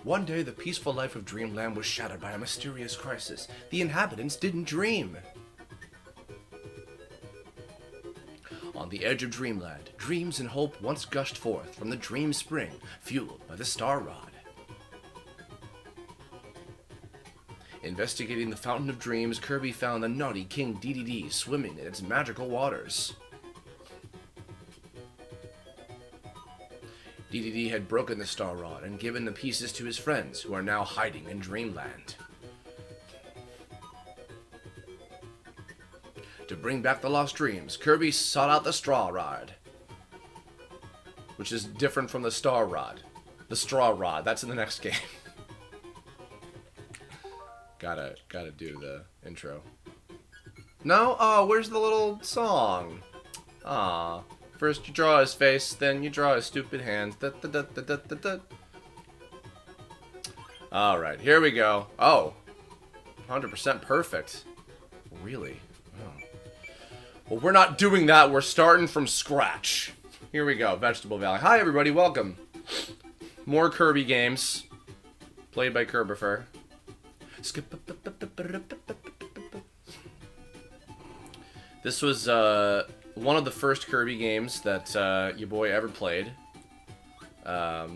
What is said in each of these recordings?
One day, the peaceful life of Dreamland was shattered by a mysterious crisis. The inhabitants didn't dream. On the edge of Dreamland, dreams and hope once gushed forth from the dream spring, fueled by the Star Rod. Investigating the Fountain of Dreams, Kirby found the naughty King DDD swimming in its magical waters. DDD had broken the Star Rod and given the pieces to his friends, who are now hiding in Dreamland. To bring back the lost dreams, Kirby sought out the Straw Rod, which is different from the Star Rod. The Straw Rod, that's in the next game. Gotta do the intro. No? Oh, where's the little song? Aw. First you draw his face, then you draw his stupid hands. Da, da, da, da, da, da, da. Alright, here we go. Oh. 100% perfect. Really? Oh. Well, we're not doing that. We're starting from scratch. Here we go. Vegetable Valley. Hi, everybody. Welcome. More Kirby games. Played by Kirbopher. This was, one of the first Kirby games that your boy ever played. Oh,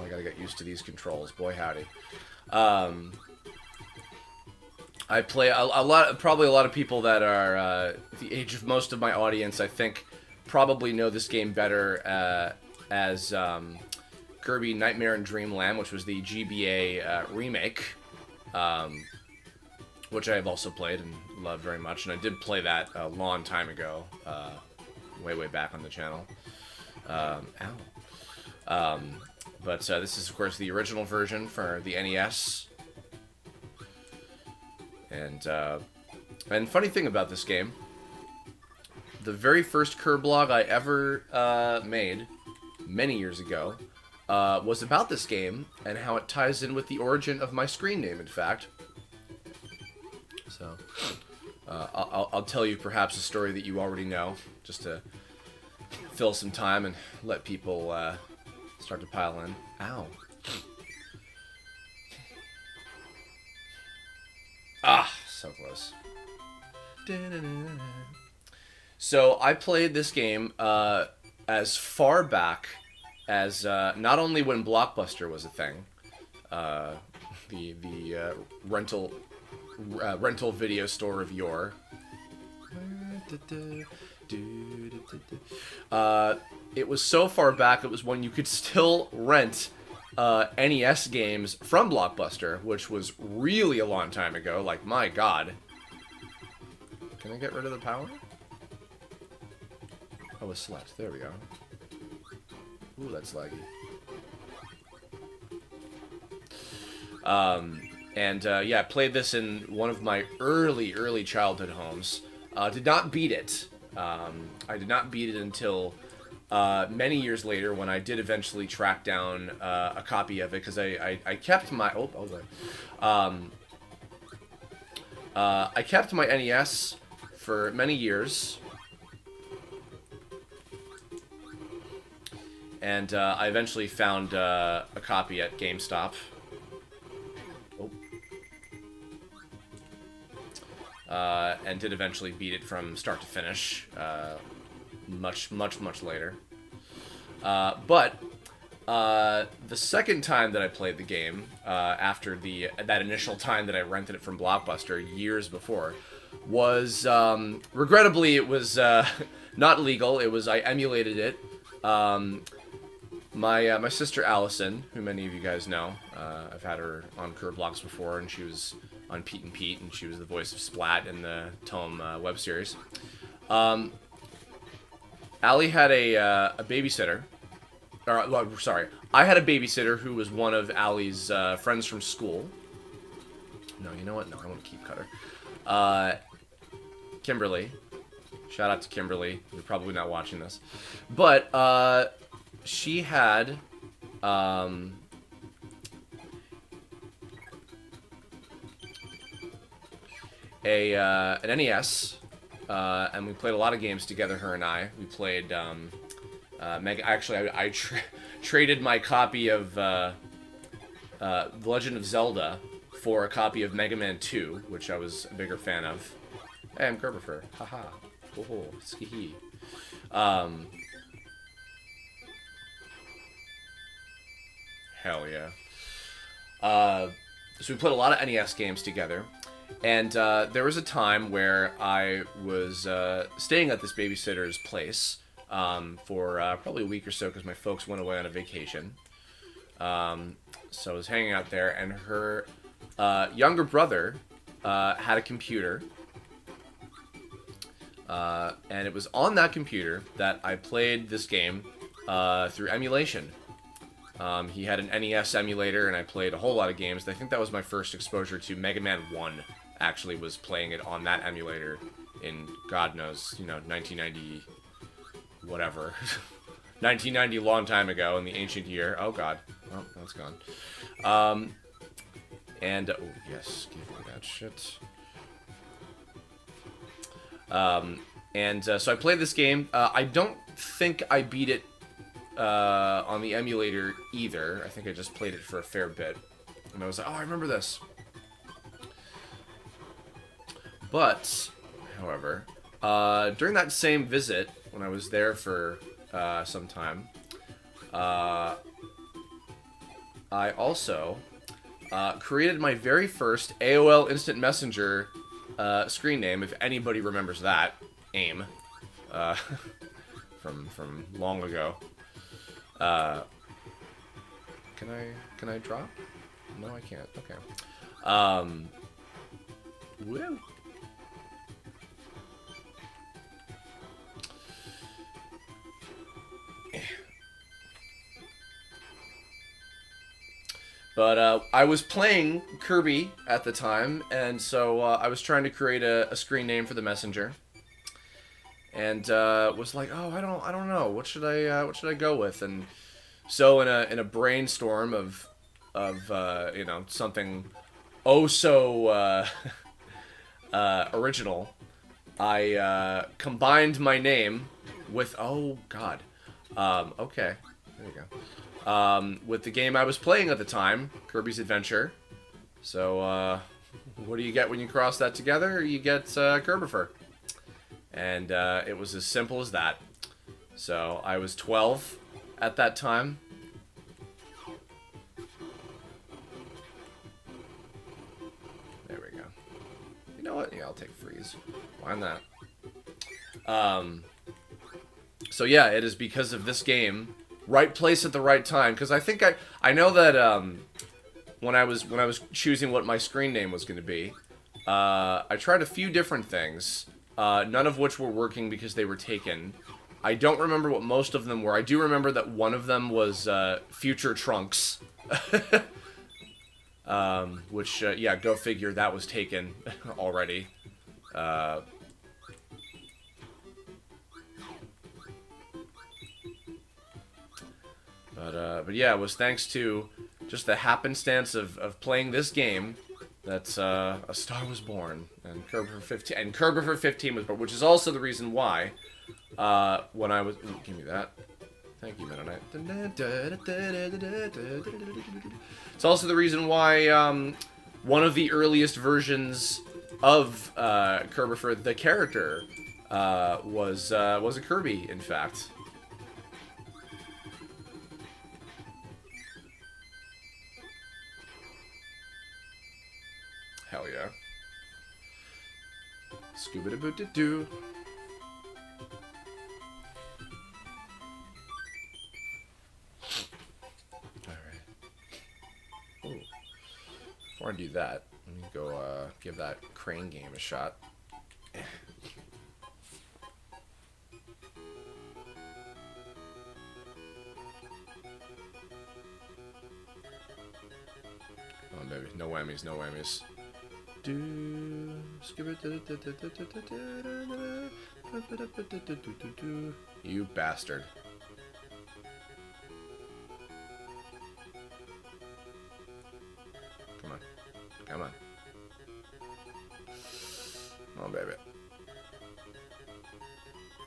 I gotta get used to these controls. Boy, howdy. I play a lot. Probably a lot of people that are the age of most of my audience, I think, probably know this game better as Kirby Nightmare in Dreamland, which was the GBA remake. Which I have also played and loved very much, and I did play that a long time ago, way back on the channel. But this is, of course, the original version for the NES. And funny thing about this game, the very first Kirblog I ever made, many years ago, was about this game, and how it ties in with the origin of my screen name, in fact. So, I'll tell you perhaps a story that you already know, just to fill some time and let people start to pile in. Ow. Ah, so close. So, I played this game as far back as not only when Blockbuster was a thing, the rental video store of yore. It was so far back, it was when you could still rent NES games from Blockbuster, which was really a long time ago. Like, my god. Can I get rid of the power? Oh, a select. There we go. Ooh, that's laggy. Yeah, I played this in one of my early childhood homes. Did not beat it. I did not beat it until many years later, when I did eventually track down a copy of it, because I kept my... I kept my NES for many years. And I eventually found a copy at GameStop. Oh. And did eventually beat it from start to finish. Much later. But the second time that I played the game, after that initial time that I rented it from Blockbuster years before, was regrettably it was not legal. It was I emulated it. My sister Allison, who many of you guys know, I've had her on Curblocks before, and she was on Pete and Pete, and she was the voice of Splat in the Tome web series. Allie had a babysitter. Or, well, sorry, I had a babysitter who was one of Allie's friends from school. No, you know what? No, I want to keep Cutter. Kimberly. Shout out to Kimberly. You're probably not watching this. But she had an NES, and we played a lot of games together, her and I. We played I traded my copy of The Legend of Zelda for a copy of Mega Man 2, which I was a bigger fan of. Hey, I'm Kirbopher. Haha. Oh, ski. Hell yeah. So we played a lot of NES games together. And there was a time where I was staying at this babysitter's place for probably a week or so because my folks went away on a vacation. So I was hanging out there, and her younger brother had a computer. And it was on that computer that I played this game through emulation. He had an NES emulator, and I played a whole lot of games. I think that was my first exposure to Mega Man 1, actually, was playing it on that emulator in, God knows, 1990, whatever. 1990, long time ago, in the ancient year. Oh, God. Oh, that's gone. And, oh, yes, give me that shit. So I played this game. I don't think I beat it on the emulator either. I think I just played it for a fair bit. And I was like, oh, I remember this. But, however, during that same visit, when I was there for some time, I also created my very first AOL Instant Messenger screen name, if anybody remembers that. AIM. From long ago. Can I drop? No, I can't. Okay. Woo. But I was playing Kirby at the time, and so I was trying to create a screen name for the messenger, and was like, oh, I don't know, what should I go with? And so in a brainstorm of something oh so original, I combined my name with, oh God, okay, there you go. With the game I was playing at the time, Kirby's Adventure. So, what do you get when you cross that together? You get Kirbopher. And it was as simple as that. So, I was 12 at that time. There we go. You know what? Yeah, I'll take freeze. Why not? So yeah, it is because of this game. Right place at the right time, because I think I know that when I was choosing what my screen name was going to be, I tried a few different things, none of which were working because they were taken. I don't remember what most of them were. I do remember that one of them was Future Trunks, which yeah, go figure, that was taken already. But yeah, it was thanks to just the happenstance of playing this game that a star was born, and Kirbopher 15 was born, which is also the reason why when I was give me that. Thank you, Meta Knight. It's also the reason why one of the earliest versions of Kirbopher, the character, was a Kirby, in fact. Hell yeah. Scooby-Doo-Doo-Doo. Alright. Oh. Before I do that, let me go give that crane game a shot. Oh, baby. No whammies, no whammies. You bastard. Come on. Come on. Oh, baby.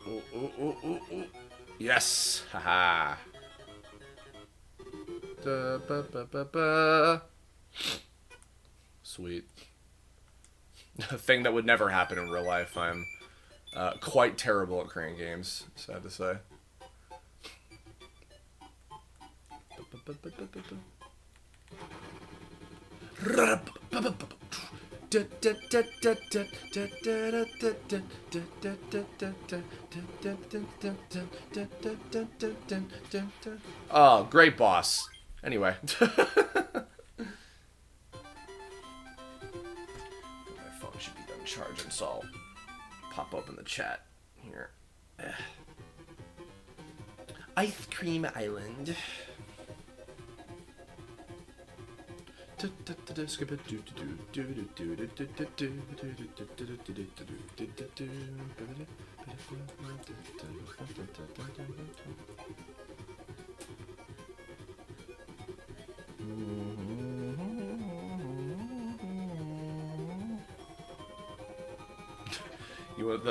Ooh, ooh, ooh, ooh, ooh. Yes! Haha. Da, ba, ba, ba, ba. Sweet. A thing that would never happen in real life. I'm quite terrible at crane games, sad to say. Oh, great boss. Anyway. Should be done charging, so I'll pop up in the chat here. Ice Cream Island.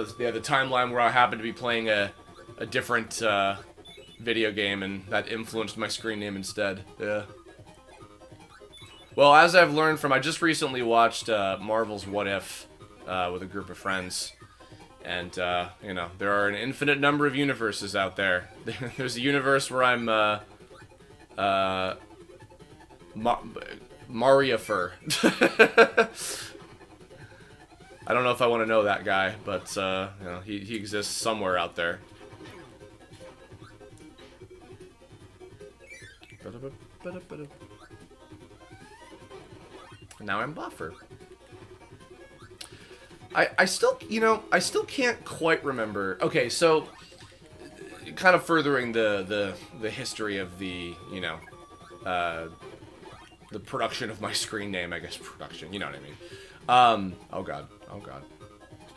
The timeline where I happened to be playing a different video game, and that influenced my screen name instead. Yeah. Well, as I've learned from, I just recently watched Marvel's What If with a group of friends, and you know, there are an infinite number of universes out there. There's a universe where I'm Mariofer. I don't know if I want to know that guy, but you know, he exists somewhere out there. Now I'm Buffer. I still, you know, I still can't quite remember. Okay, so kind of furthering the history of the, you know, the production of my screen name, I guess production, you know what I mean. Oh god. Oh god.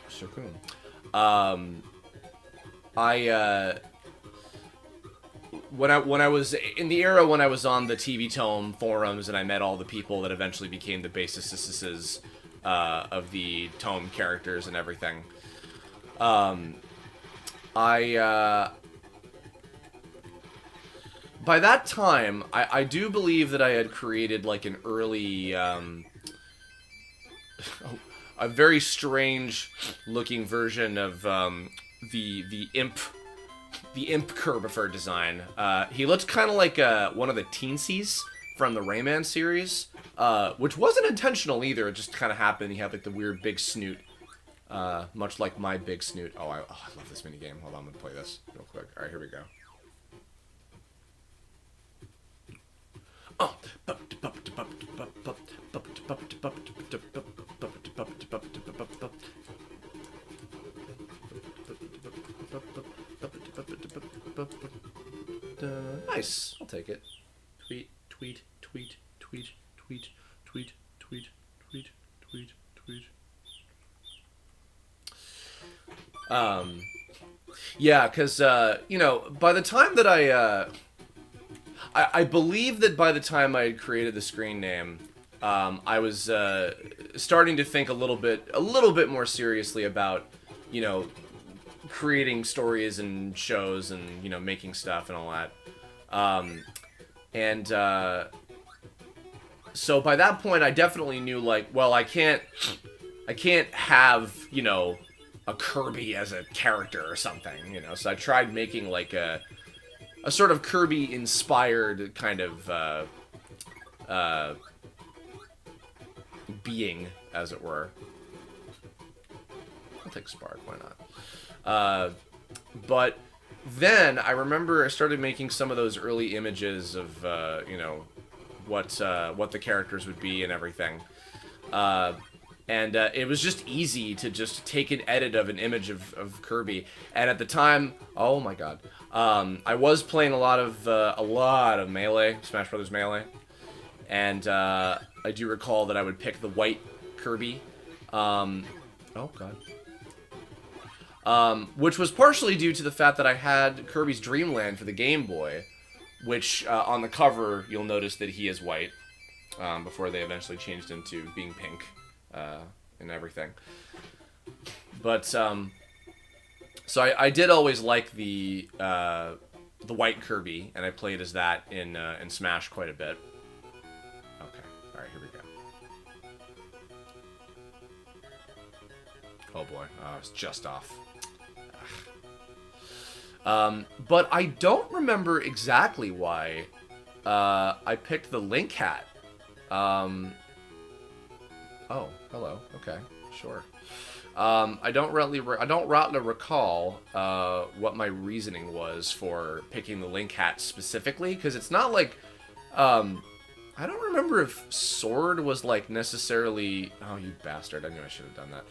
So cool. When I was in the era when I was on the TV Tome forums and I met all the people that eventually became the basicises of the Tome characters and everything. By that time, I do believe that I had created like an early a very strange looking version of the imp Kirbopher design. He looked kind of like one of the teensies from the Rayman series, which wasn't intentional either. It just kind of happened. He had like the weird big snoot, much like my big snoot. Oh, I love this mini game. Hold on, I'm gonna play this real quick. All right, here we go. Oh. Nice. I'll take it. Tweet, tweet, tweet, tweet, tweet, tweet, tweet, tweet, tweet, tweet. Yeah, because, you know, by the time that I believe that by the time I had created the screen name, I was starting to think a little bit more seriously about, you know, creating stories and shows and, you know, making stuff and all that. So by that point, I definitely knew, like, well, I can't have, you know, a Kirby as a character or something, you know. So I tried making, like, a sort of Kirby-inspired kind of being, as it were. I'll take Spark, why not? But then I remember I started making some of those early images of, you know, what the characters would be and everything. And it was just easy to just take an edit of an image of Kirby. And at the time, oh my god, I was playing a lot of Melee, Smash Brothers Melee, and I do recall that I would pick the white Kirby. Oh god. Which was partially due to the fact that I had Kirby's Dream Land for the Game Boy, which on the cover you'll notice that he is white, before they eventually changed him to being pink. And everything. But, so I did always like the white Kirby, and I played as that in Smash quite a bit. Okay, alright, here we go. Oh boy, it's just off. But I don't remember exactly why I picked the Link hat. Oh, hello. Okay, sure. I don't rightly recall what my reasoning was for picking the Link hat specifically, because it's not like I don't remember if Sword was like necessarily. Oh, you bastard! I knew I should have done that.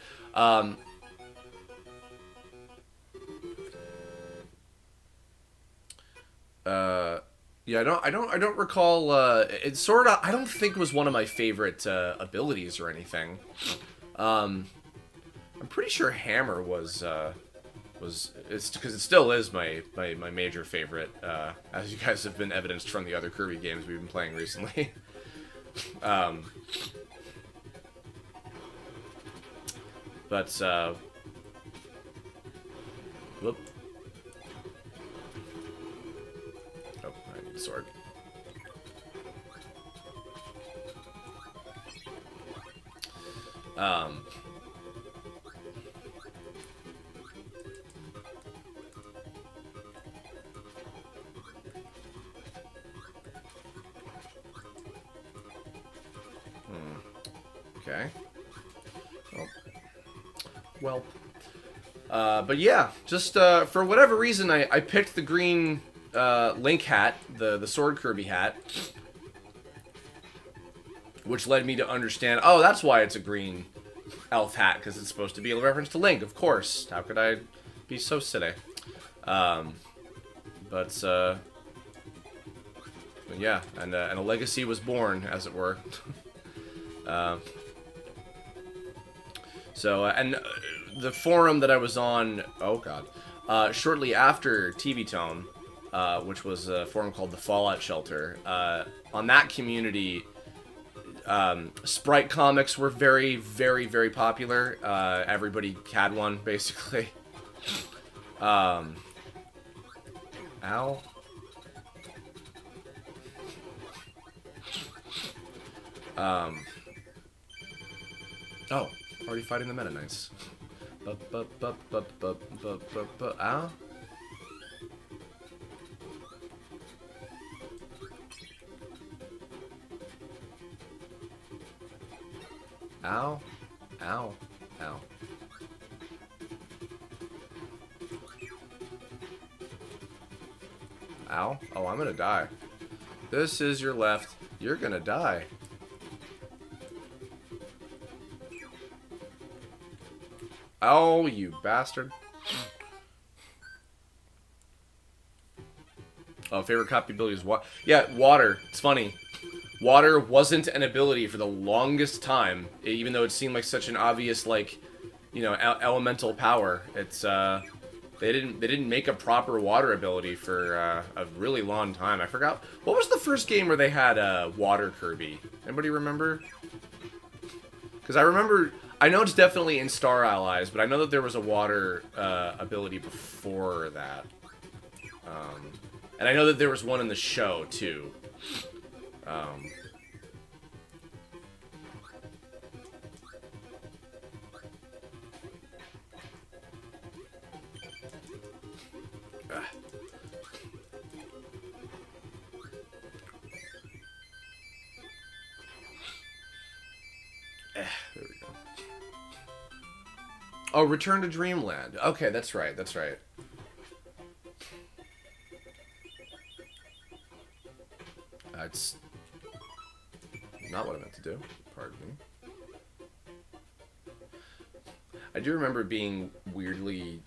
Yeah, I don't recall. It's sort of. I don't think it was one of my favorite abilities or anything. I'm pretty sure Hammer was. It's because it still is my major favorite, as you guys have been evidenced from the other Kirby games we've been playing recently. But whoop. Sword. Okay. Oh. Well. But yeah, just for whatever reason, I picked the green Link hat, the Sword Kirby hat, which led me to understand, oh, that's why it's a green elf hat, because it's supposed to be a reference to Link, of course. How could I be so silly? But yeah, and a legacy was born, as it were. The forum that I was on, oh god, shortly after TV Tone, which was a forum called the Fallout Shelter. On that community, sprite comics were very, very, very popular. Everybody had one, basically. Ow. Oh, already fighting the Meta Knights. Ow. Ow. Ow. Ow. Ow. Oh, I'm gonna die. This is your left. You're gonna die. Oh, you bastard. Oh, favorite copy ability is what? Yeah, water. It's funny. Water wasn't an ability for the longest time, even though it seemed like such an obvious, like, you know, elemental power. It's, They didn't make a proper water ability for a really long time. I forgot what was the first game where they had water Kirby. Anybody remember? Because I know it's definitely in Star Allies, but I know that there was a water ability before that. And I know that there was one in the show too. There we go. Oh, Return to Dreamland. Okay, that's right. That's right. It's not what I meant to do. Pardon me. I do remember being weirdly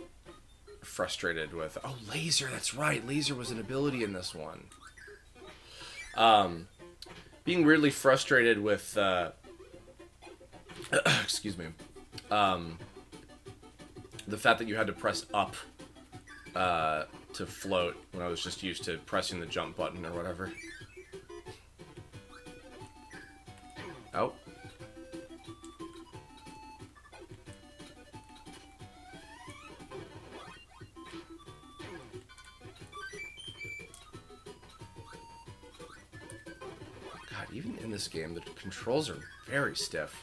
frustrated with... Oh, Laser, that's right. Laser was an ability in this one. Being weirdly frustrated with... excuse me. The fact that you had to press up to float when I was just used to pressing the jump button or whatever. Oh. God, even in this game, the controls are very stiff.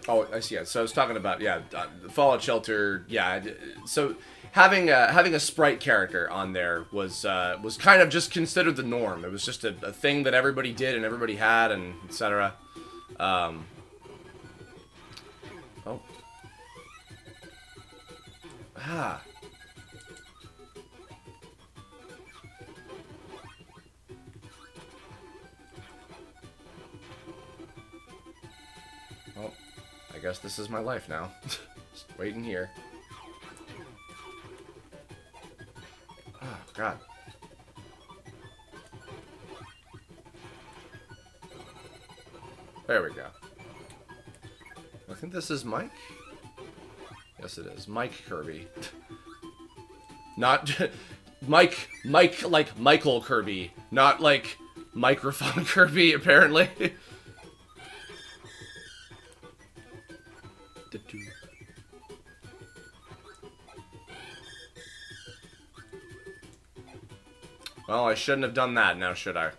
Oh, I see. Yeah. So I was talking about Fallout Shelter. Yeah. So having a sprite character on there was kind of just considered the norm. It was just a thing that everybody did and everybody had and etc. Oh. Ah. Well, I guess this is my life now. Just waiting here. Oh, God. There we go. I think this is Mike. Yes, it is. Mike Kirby. Not... Mike like Michael Kirby. Not like microphone Kirby, apparently. Well, I shouldn't have done that, now should I?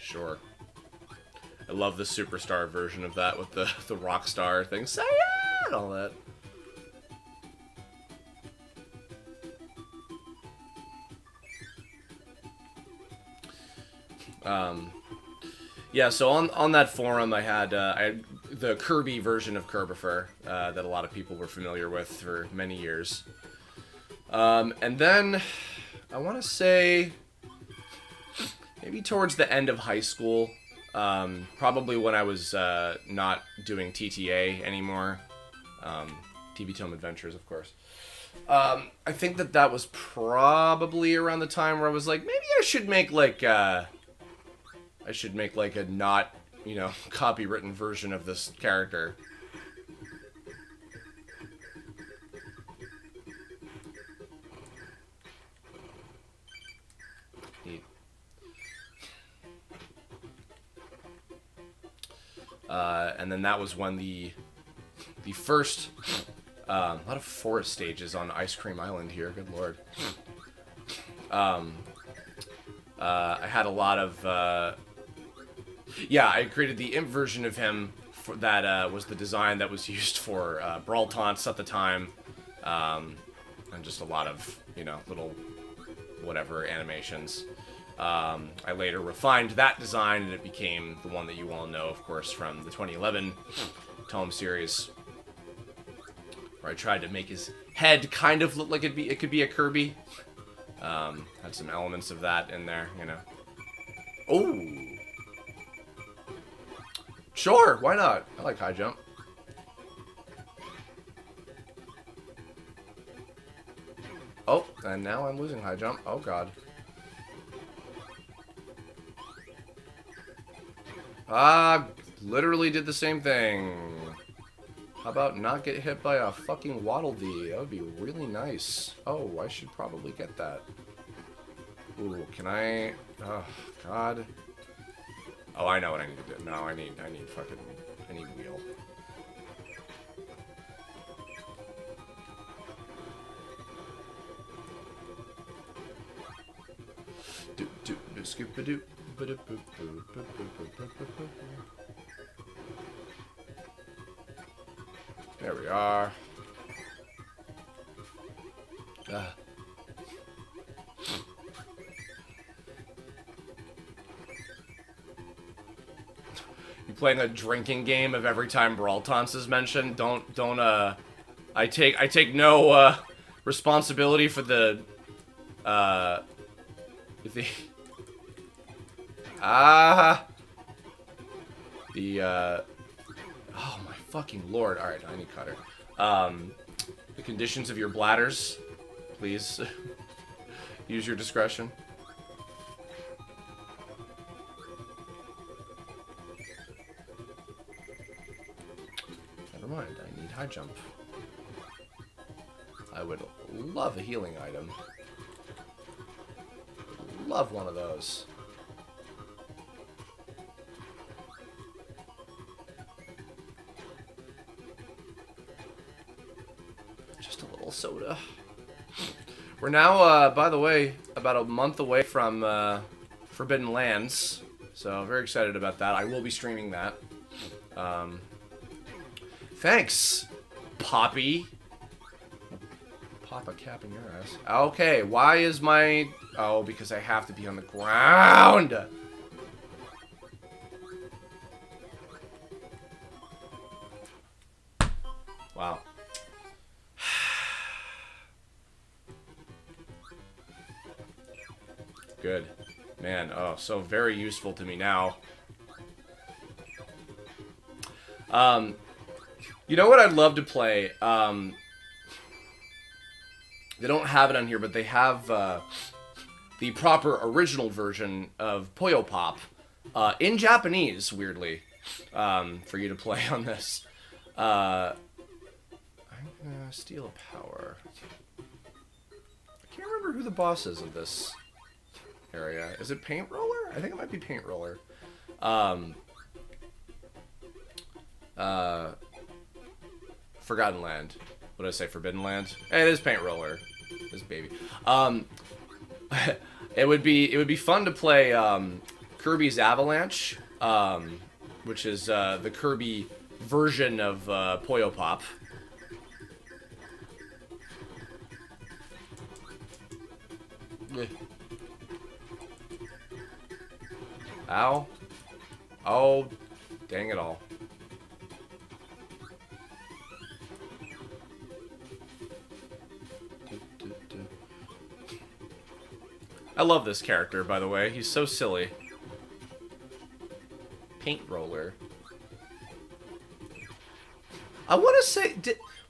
Sure. I love the Superstar version of that with the Rockstar thing. Say yeah! And all that. Yeah, so on that forum I had the Kirby version of Kirbopher that a lot of people were familiar with for many years. And then, I want to say, maybe towards the end of high school, probably when I was not doing TTA anymore, TV Tome Adventures, of course. I think that was probably around the time where I was like, maybe I should make like a not, copywritten version of this character. Neat. And then that was when the first, a lot of forest stages on Ice Cream Island here, good lord. I had a lot of, I created the imp version of him that was the design that was used for Brawl Taunts at the time, and just a lot of, little whatever animations. I later refined that design, and it became the one that you all know, of course, from the 2011 Tome series. where I tried to make his head kind of look like it could be a Kirby. Had some elements of that in there, you know. Oh! Sure, why not? I like high jump. Oh, and now I'm losing high jump. Oh, God. Ah, literally did the same thing. How about not get hit by a fucking Waddle Dee? That would be really nice. Oh, I should probably get that. Ooh, can I... Oh, God. Oh, I know what I need to do. No, I need fucking... I need wheel. Scoop-a-doo. There we are. You playing a drinking game of every time Brawl Taunts is mentioned? I take no responsibility for the oh my fucking lord. Alright, I need cutter. The conditions of your bladders, please. Use your discretion. Never mind, I need high jump. I would love a healing item. Love one of those. Just a little soda. We're now, by the way, about a month away from Forbidden Lands, so very excited about that. I will be streaming that. Thanks, Poppy. Pop a cap in your ass. Okay, why is my... Oh, because I have to be on the ground. Wow. Good. Man, oh, so very useful to me now. You know what I'd love to play? They don't have it on here, but they have the proper original version of Poyo Pop in Japanese, weirdly, for you to play on this. I'm gonna steal a power. I can't remember who the boss is of this area. Is it Paint Roller? I think it might be Paint Roller. Forgotten Land. What did I say? Forbidden Land? It is Paint Roller. This baby. It would be fun to play Kirby's Avalanche, which is the Kirby version of Poyo Pop. Ow. Oh, dang it all. I love this character, by the way. He's so silly. Paint Roller. I want to say,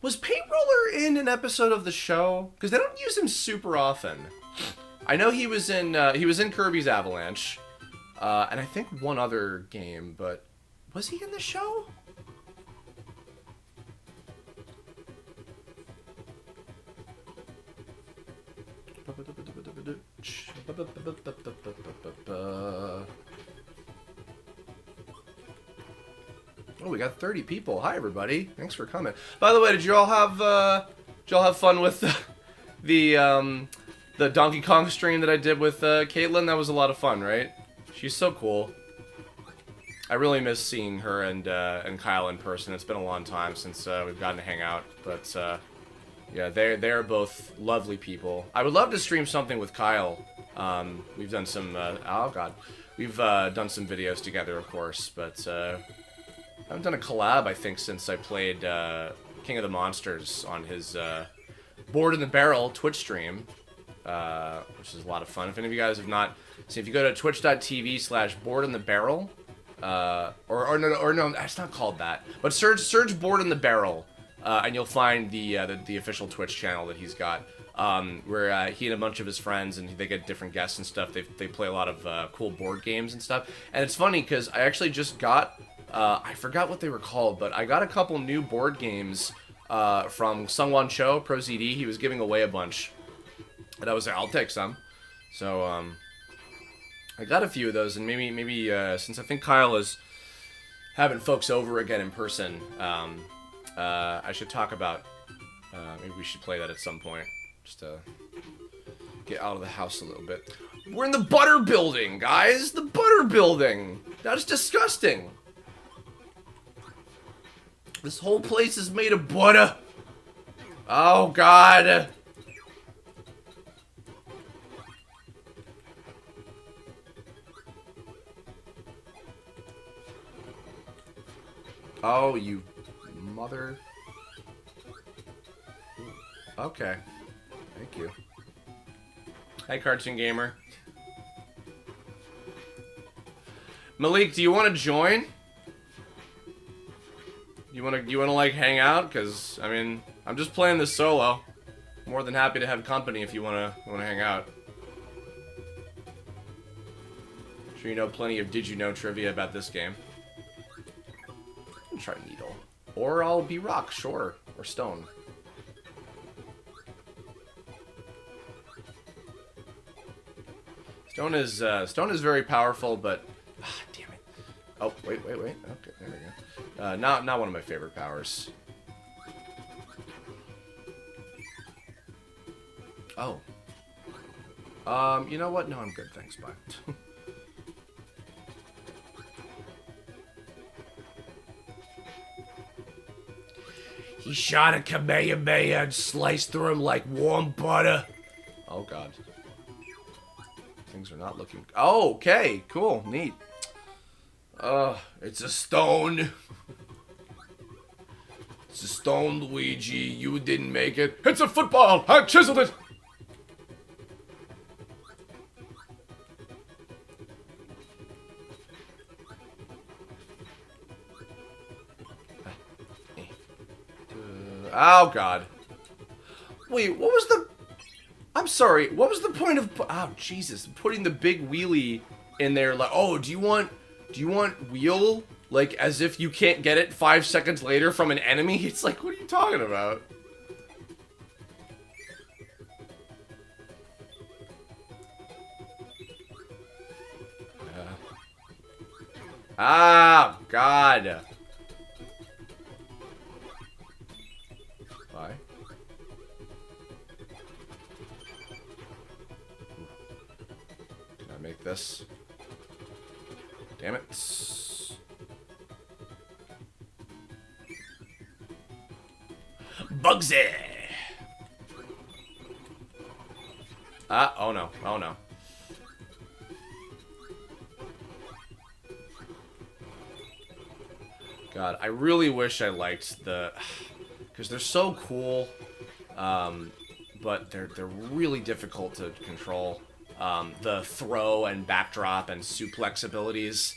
was Paint Roller in an episode of the show? Because they don't use him super often. I know he was in Kirby's Avalanche, and I think one other game, but was he in the show? Oh, we got 30 people. Hi, everybody. Thanks for coming. By the way, did you all have fun with the Donkey Kong stream that I did with Caitlin? That was a lot of fun, right? She's so cool. I really miss seeing her and Kyle in person. It's been a long time since we've gotten to hang out, but yeah, they're both lovely people. I would love to stream something with Kyle. We've done some oh god, we've done some videos together, of course, but I haven't done a collab, I think, since I played King of the Monsters on his Board in the Barrel Twitch stream, which is a lot of fun. If any of you guys have not seen, if you go to twitch.tv/boardinthebarrel, or no, it's not called that, but search Board in the Barrel, and you'll find the official Twitch channel that he's got, where he and a bunch of his friends, and they get different guests and stuff. They play a lot of cool board games and stuff. And it's funny because I actually just got, I forgot what they were called, but I got a couple new board games from Sungwon Cho, Pro ZD. He was giving away a bunch, and I was like, I'll take some. So I got a few of those, and maybe since I think Kyle is having folks over again in person, I should talk about, maybe we should play that at some point, just to get out of the house a little bit. We're in the butter building, guys! The butter building! That's disgusting! This whole place is made of butter! Oh, God! Oh, you mother... Okay. Thank you. Hi, Cartoon Gamer. Malik, do you want to join? You wanna like hang out? Cause I mean, I'm just playing this solo. More than happy to have company if you wanna hang out. I'm sure you know plenty of Did You Know trivia about this game. I'll try Needle, or I'll be Rock, sure, or Stone. Stone is very powerful, but damn it. Oh, wait. Okay, there we go. Not one of my favorite powers. Oh. You know what? No, I'm good, thanks, bye. He shot a Kamehameha and sliced through him like warm butter. Oh, God. Things are not looking... Oh, okay. Cool. Neat. It's a stone. It's a stone, Luigi. You didn't make it. It's a football. I chiseled it. Oh, God. Wait, what was the... I'm sorry, what was the point of... Oh, Jesus. Putting the big wheelie in there, like, oh, do you want wheel? Like, as if you can't get it 5 seconds later from an enemy? It's like, what are you talking about? Ah, God. Bye. Can I make this? Damn it. Bugsy! Oh no. Oh no. God, I really wish I liked the... Because they're so cool, but they're really difficult to control. The throw and backdrop and suplex abilities.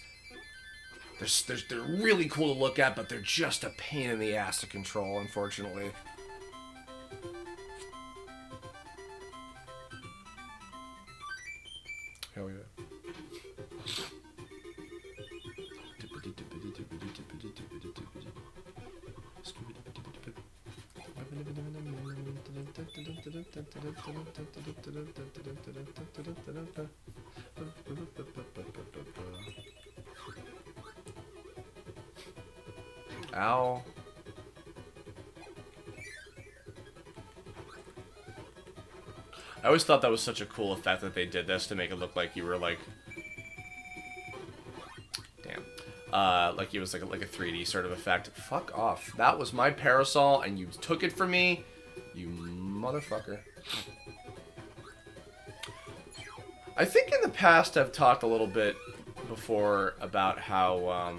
They're really cool to look at, but they're just a pain in the ass to control, unfortunately. Hell yeah. Ow. I always thought that was such a cool effect that they did this to make it look like you were like... Damn. Like it was like a 3D sort of effect. Fuck off. That was my parasol and you took it from me, you motherfucker. I think in the past I've talked a little bit before about how,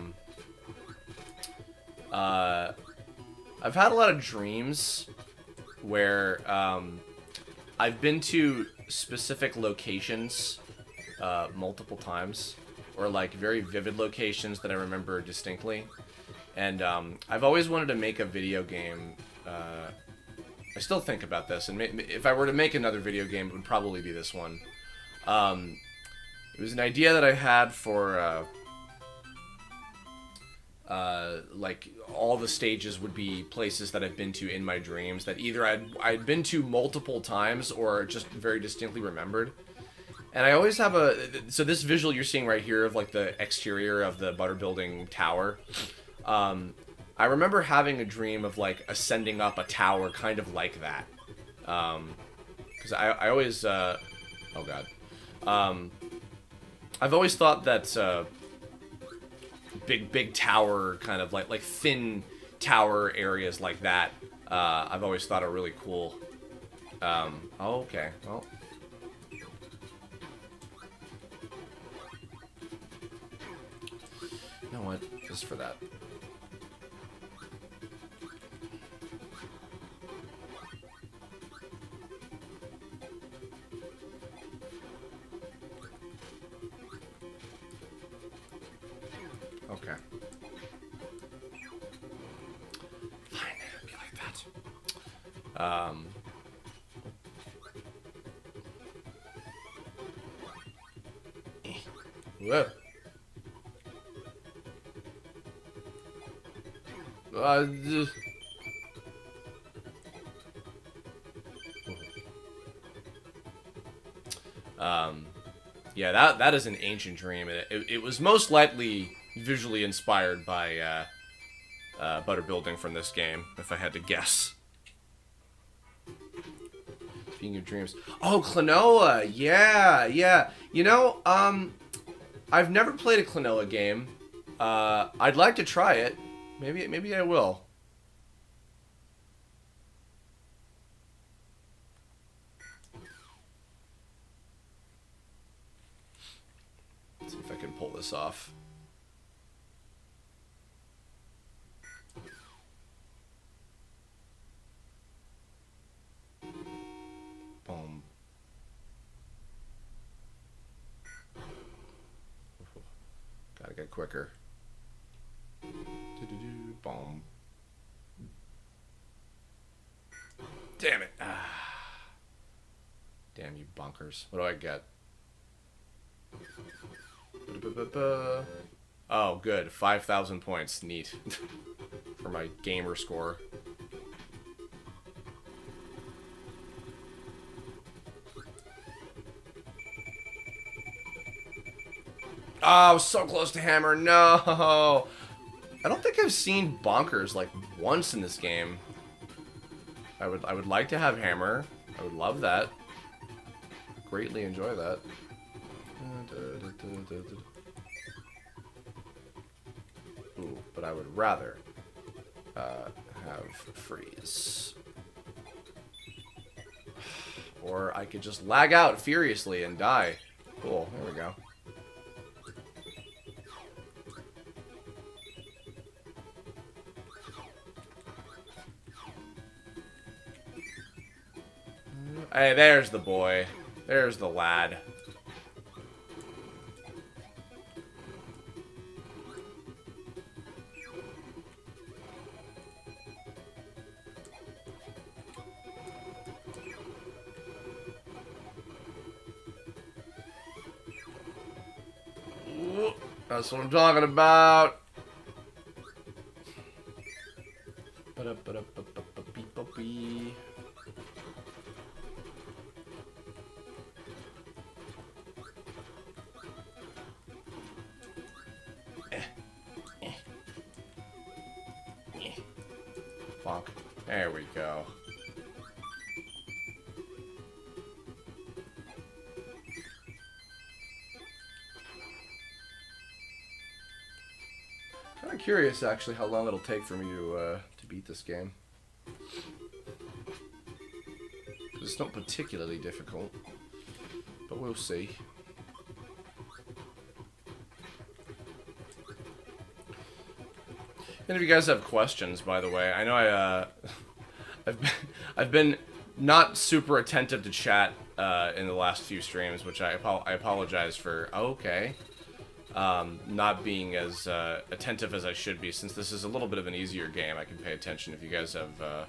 I've had a lot of dreams where I've been to specific locations multiple times, or like very vivid locations that I remember distinctly. And I've always wanted to make a video game. I still think about this, and if I were to make another video game, it would probably be this one. It was an idea that I had for like all the stages would be places that I've been to in my dreams that either I'd been to multiple times or just very distinctly remembered. And I always have so this visual you're seeing right here of like the exterior of the butter building tower. I remember having a dream of like ascending up a tower kind of like that. Because I always, oh god. I've always thought that big tower kind of like thin tower areas like that. I've always thought are really cool. Oh, okay. Well. You know what? Just for that. Okay. Fine. Be like that. Whoa. Yeah, that is an ancient dream, and it was most likely visually inspired by butter building from this game, if I had to guess. Speaking of dreams, oh, Klonoa, yeah. You know, I've never played a Klonoa game. I'd like to try it. Maybe I will. Let's see if I can pull this off. Boom. Gotta get quicker. Boom. Damn it. Damn you bunkers. What do I get? Oh, good. 5,000 points. Neat. For my gamer score. Oh, I was so close to hammer. No. I don't think I've seen bonkers like once in this game. I would like to have hammer. I would love that. Greatly enjoy that. Ooh, but I would rather have freeze. Or I could just lag out furiously and die. Cool, there we go. Hey, there's the boy. There's the lad. Ooh, that's what I'm talking about. Bonk. There we go. Kind of curious, actually, how long it'll take for me to beat this game. It's not particularly difficult, but we'll see. And if you guys have questions, by the way, I know I've been not super attentive to chat in the last few streams, which I apologize for. Oh, okay. Not being as attentive as I should be, since this is a little bit of an easier game. I can pay attention if you guys have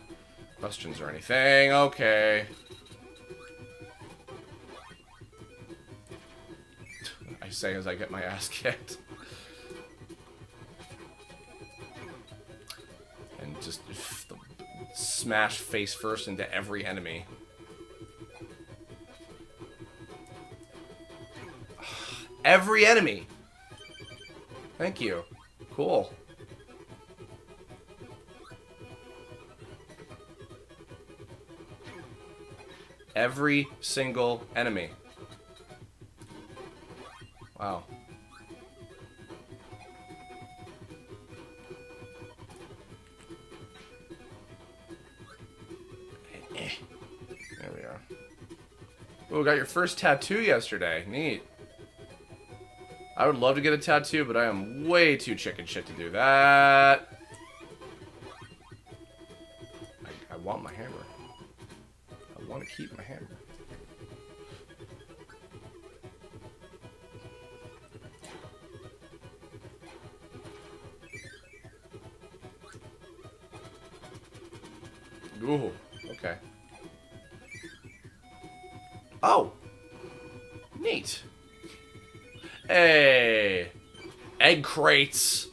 questions or anything. Okay. I say as I get my ass kicked. And just smash face first into every enemy. Every enemy! Thank you. Cool. Every single enemy. Wow. There we are. Oh, got your first tattoo yesterday. Neat. I would love to get a tattoo, but I am way too chicken shit to do that. I want my hammer. I want to keep my hammer. Ooh, okay. Oh! Neat. Hey! Egg crates!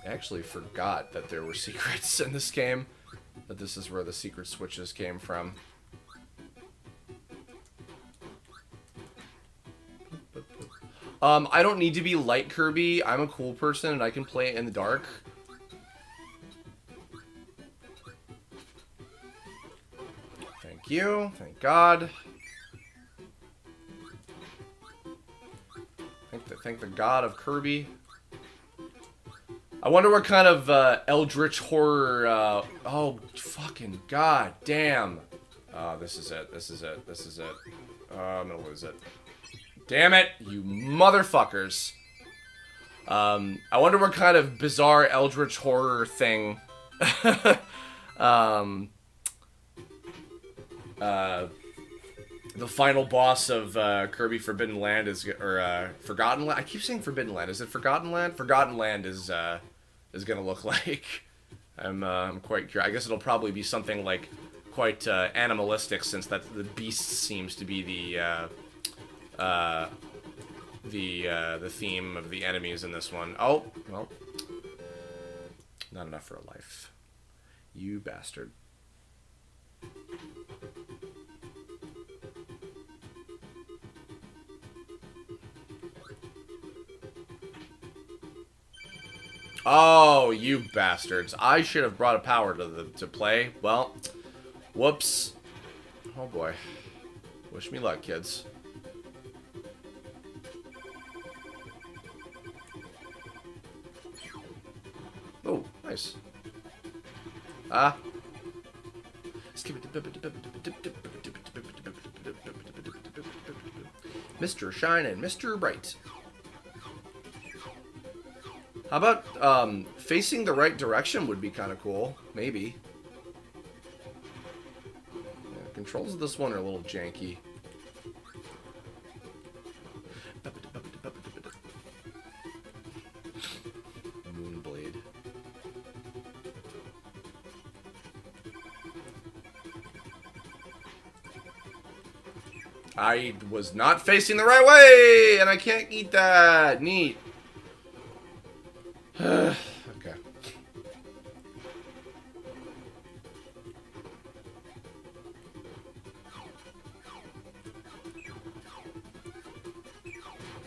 I actually forgot that there were secrets in this game. That this is where the secret switches came from. I don't need to be like Kirby. I'm a cool person and I can play it in the dark. Thank you. Thank God. Thank the God of Kirby. I wonder what kind of eldritch horror. Oh, fucking God damn. This is it. This is it. This is it. I'm gonna lose it. Damn it, you motherfuckers. I wonder what kind of bizarre eldritch horror thing the final boss of Kirby Forbidden Land is, or Forgotten Land. I keep saying Forbidden Land. Is it Forgotten Land? Forgotten Land is gonna look like. I'm quite curious. I guess it'll probably be something like quite animalistic, since that the beast seems to be the theme of the enemies in this one. Oh, well, not enough for a life. You bastard. Oh, you bastards. I should have brought a power to play. Well, whoops. Oh boy. Wish me luck, kids. Oh, nice. Ah. Mr. Shine and Mr. Bright. How about facing the right direction would be kind of cool. Maybe. Yeah, controls of this one are a little janky. Moonblade. I was not facing the right way, and I can't eat that. Neat. Okay.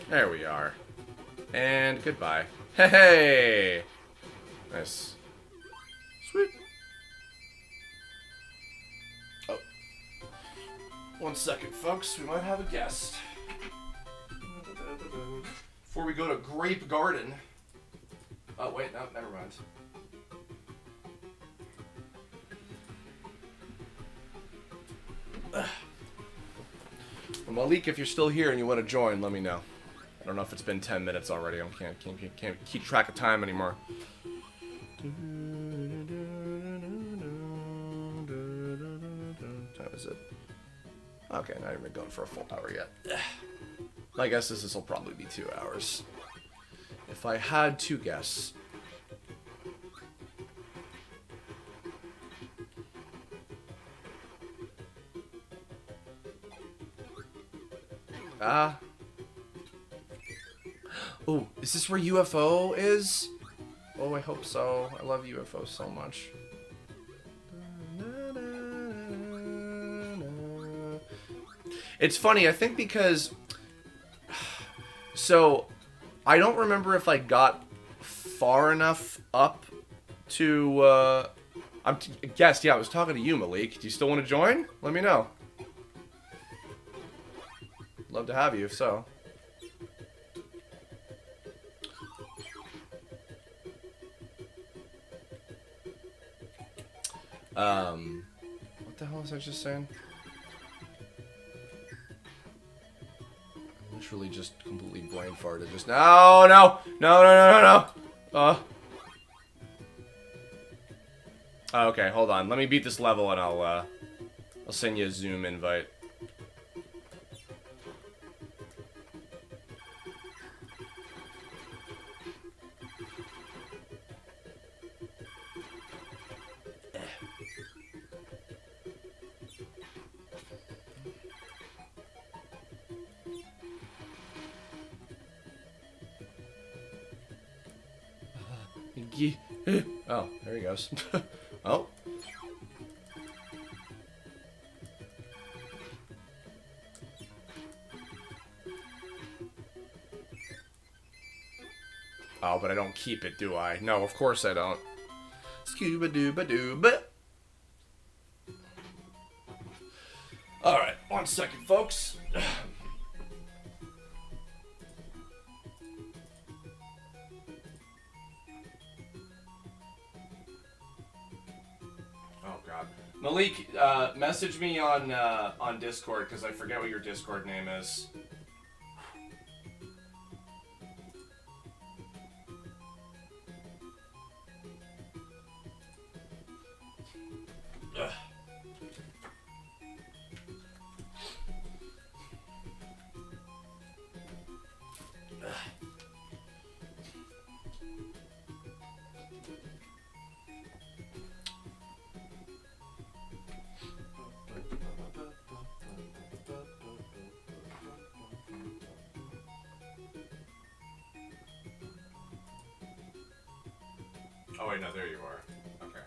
There we are. And goodbye. Hey! Nice. Sweet. Oh. 1 second, folks. We might have a guest. Before we go to Grape Garden. Oh, wait, no, never mind. Well, Malik, if you're still here and you want to join, let me know. don't know if it's been 10 minutes already. I can't keep track of time anymore. What time is it? Okay, not even going for a full hour yet. My guess is this will probably be 2 hours. If I had to guess. Oh, is this where UFO is? Oh, I hope so. I love UFO so much. It's funny, I think because... So, I don't remember if I got far enough up to... guess, yeah, I was talking to you, Malik. Do you still want to join? Let me know. Love to have you, if so. What the hell was I just saying? I literally just completely brain farted just now. No. Okay, hold on. Let me beat this level and I'll send you a Zoom invite. Oh, there he goes. Oh. Oh, but I don't keep it, do I? No, of course I don't. Scuba-dooba-dooba. Alright, 1 second, folks. Malik, message me on Discord because I forget what your Discord name is. Ugh. Oh wait, no, there you are. Okay.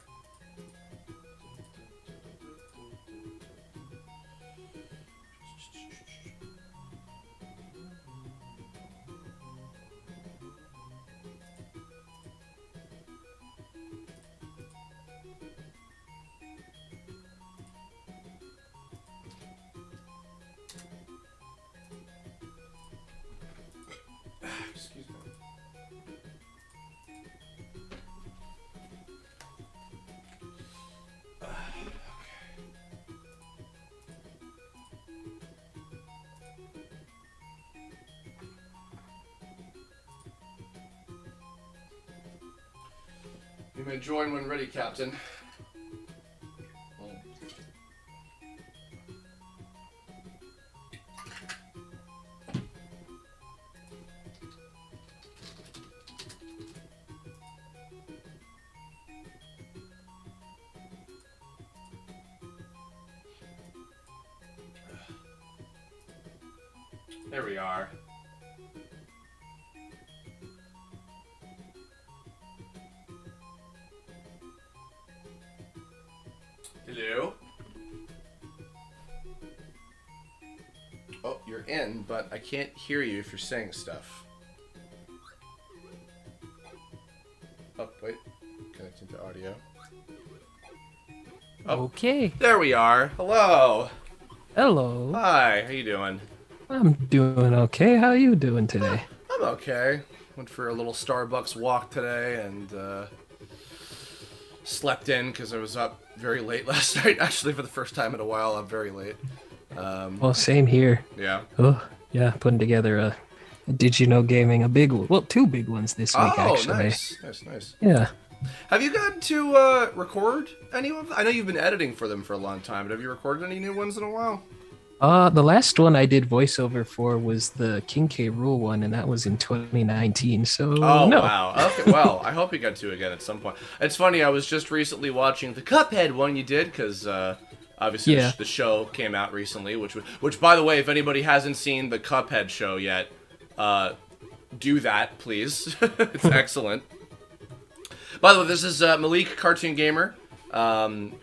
Excuse me. You may join when ready, Captain. There we are. Hello? Oh, you're in, but I can't hear you if you're saying stuff. Oh, wait. Connecting to audio. Oh, okay. There we are. Hello. Hello. Hi, how you doing? I'm doing okay. How are you doing today? I'm okay. Went for a little Starbucks walk today and slept in because I was up very late last night. Actually, for the first time in a while, I'm very late. Well, same here. Yeah. Oh, yeah. Putting together Did you know gaming? A big one. Well, two big ones this week, Oh, actually. nice. Yeah. Have you gotten to record any of them? I know you've been editing for them for a long time, but have you recorded any new ones in a while? The last one I did voiceover for was the King K. Rool one, and that was in 2019. So Oh, no. wow. Okay, well, I hope you get to again at some point. It's funny, I was just recently watching the Cuphead one you did, because obviously Yeah. the show came out recently, which, by the way, if anybody hasn't seen the Cuphead show yet, do that, please. It's excellent. By the way, this is Malik, Cartoon Gamer,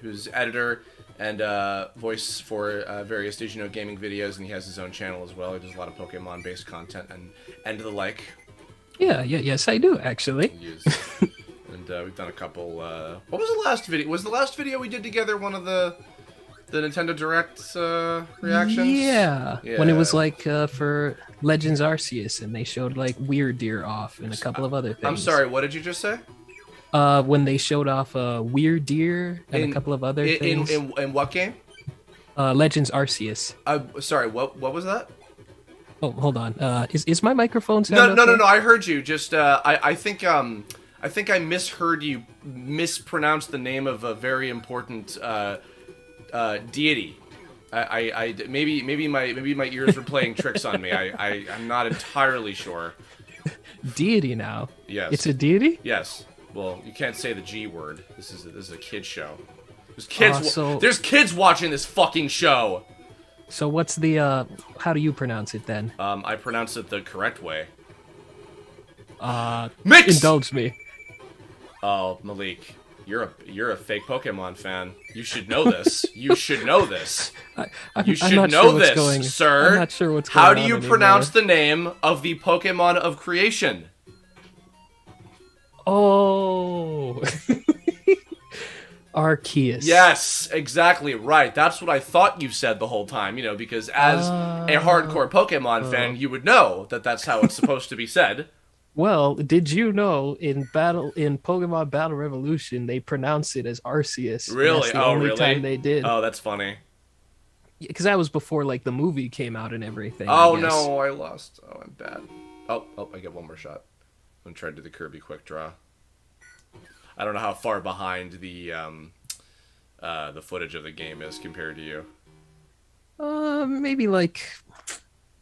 who's editor and voice for various Did You Know gaming videos, and he has his own channel as well. He does a lot of Pokemon-based content and the like. Yes, I do actually. And we've done a couple. What was the last video? Was the last video we did together one of the Nintendo Direct reactions? Yeah, when it was like for Legends Arceus, and they showed like Weird Deer off and a couple of other things. I'm sorry, what did you just say? When they showed off Weird Deer and a couple of other things. In what game? Legends Arceus. Sorry, what was that? Oh, hold on. Is my microphone sound No, okay? I heard you. Just I think I misheard you mispronounce the name of a very important deity. Maybe my ears were playing tricks on me. I'm not entirely sure. Deity now. Yes. It's a deity? Yes. Well, you can't say the G word. This is a kid show. There's kids watching this fucking show. So what's the how do you pronounce it then? I pronounce it the correct way. Mix! Indulge me. Oh, Malik, you're a fake Pokemon fan. You should know this. You should know this. You should know this, sir. I'm not sure what's going on. How do you pronounce the name of the Pokemon of creation? Oh. Arceus. Yes, exactly right. That's what I thought you said the whole time, because as a hardcore Pokemon fan, you would know that that's how it's supposed to be said. Well, did you know in Pokemon Battle Revolution they pronounce it as Arceus? Really? That's the only time they did. Oh, that's funny. Because that was before like the movie came out and everything. Oh no, I lost. Oh, I'm bad. Oh, I get one more shot. I'm trying to do the Kirby quick draw. I don't know how far behind the footage of the game is compared to you. Maybe like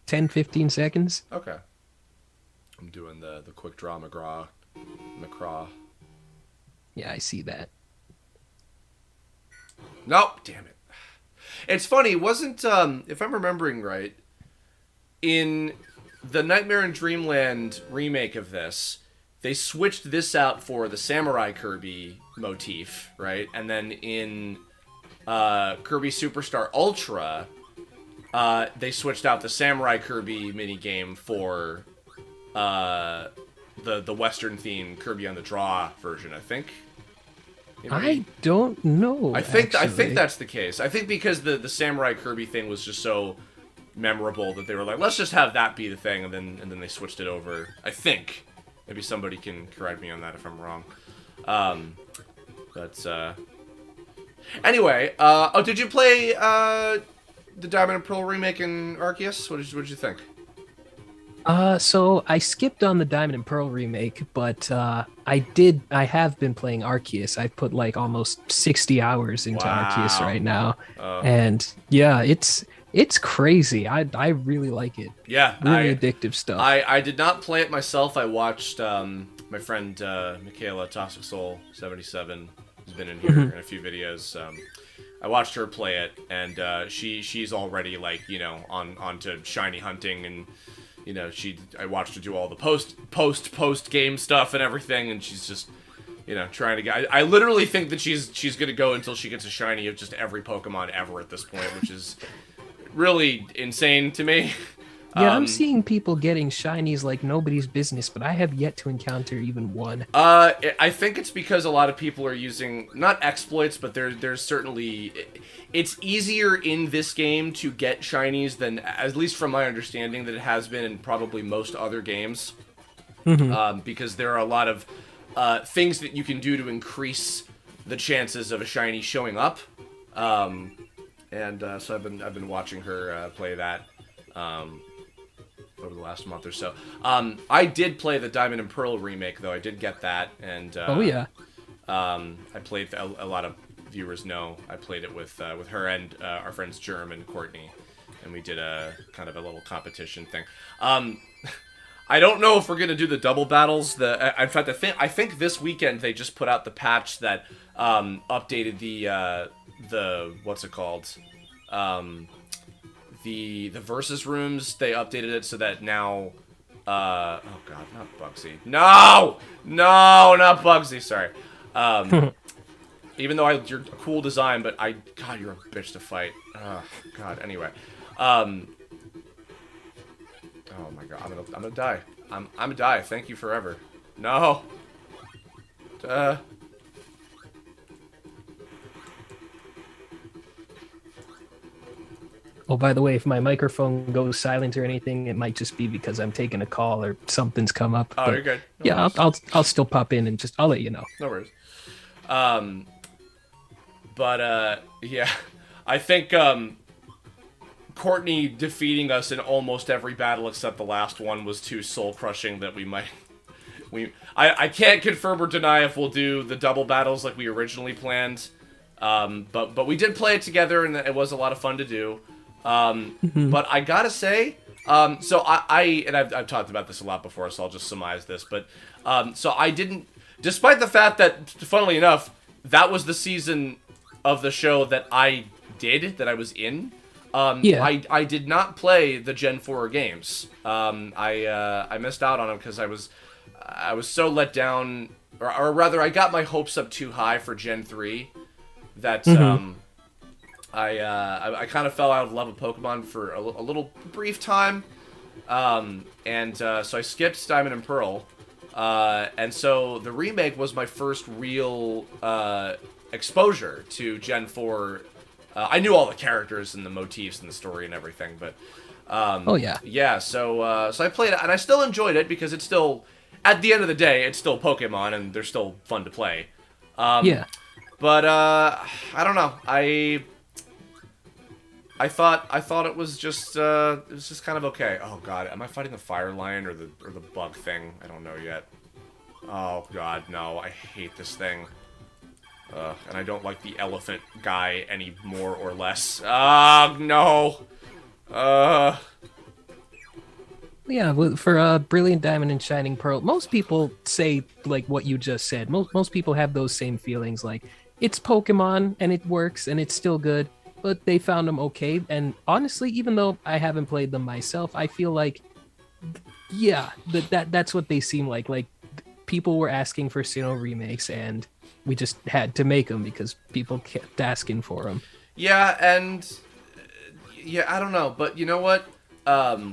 10, 15 seconds. Okay. I'm doing the quick draw McGraw. Yeah, I see that. Nope, damn it. It's funny, wasn't if I'm remembering right, in the Nightmare in Dreamland remake of this, they switched this out for the Samurai Kirby motif, right? And then in Kirby Superstar Ultra, they switched out the Samurai Kirby minigame for the Western themed Kirby on the Draw version, I think. I don't know. I think that's the case. I think because the Samurai Kirby thing was just so memorable that they were like, let's just have that be the thing, and then they switched it over. I think. Maybe somebody can correct me on that if I'm wrong. Anyway, did you play the Diamond and Pearl remake in Arceus? What did you think? So I skipped on the Diamond and Pearl remake, but I have been playing Arceus. I've put like almost 60 hours into Arceus right now. And yeah, it's crazy. I really like it. Yeah. Really addictive stuff. I did not play it myself. I watched my friend Michaela Toxic Soul 77, who's been in here in a few videos. I watched her play it, and she's already like, onto shiny hunting, and I watched her do all the post game stuff and everything, and she's just trying to get. I literally think that she's gonna go until she gets a shiny of just every Pokemon ever at this point, which is really insane to me. Yeah, I'm seeing people getting shinies like nobody's business, but I have yet to encounter even one. I think it's because a lot of people are using, not exploits, but there's certainly... It's easier in this game to get shinies than, at least from my understanding, that it has been in probably most other games. Because there are a lot of things that you can do to increase the chances of a shiny showing up. So I've been watching her play that. over the last month or so. I did play the Diamond and Pearl remake, though. I did get that, and Oh yeah. I played. A lot of viewers know I played it with her and our friends Germ and Courtney, and we did a kind of a little competition thing. I don't know if we're gonna do the double battles. In fact, I think this weekend they just put out the patch that updated the what's it called, the versus rooms. They updated it so that now, oh god, not Bugsy. No, not Bugsy. Sorry. Even though you're a cool design, but God, you're a bitch to fight. Oh god. Anyway. Oh my god, I'm gonna die. I'm gonna die. Thank you forever. No. Oh, by the way, if my microphone goes silent or anything, it might just be because I'm taking a call or something's come up. Oh, but you're good. No yeah, I'll still pop in and I'll let you know. No worries. Yeah, I think Courtney defeating us in almost every battle except the last one was too soul crushing that I can't confirm or deny if we'll do the double battles like we originally planned. But we did play it together and it was a lot of fun to do. But I gotta say, so I've talked about this a lot before, so I'll just surmise this. But so I didn't, despite the fact that, funnily enough, that was the season of the show that I was in. I did not play the Gen 4 games. I missed out on them because I was so let down, or rather, I got my hopes up too high for Gen 3 that I kind of fell out of love with Pokemon for a little brief time, so I skipped Diamond and Pearl, and so the remake was my first real exposure to Gen 4. I knew all the characters and the motifs and the story and everything, but so I played it and I still enjoyed it because it's still, at the end of the day, it's still Pokemon and they're still fun to play. But I don't know. I thought it was just kind of okay. Oh god, am I fighting the fire lion or the bug thing? I don't know yet. Oh god, no, I hate this thing. And I don't like the elephant guy any more or less. No. Yeah, for Brilliant Diamond and Shining Pearl, most people say like what you just said. Most people have those same feelings, like it's Pokemon and it works and it's still good, but they found them okay. And honestly, even though I haven't played them myself, I feel like, yeah, that's what they seem like. Like people were asking for Sinnoh remakes, and we just had to make them because people kept asking for them. Yeah, and I don't know, but you know what? The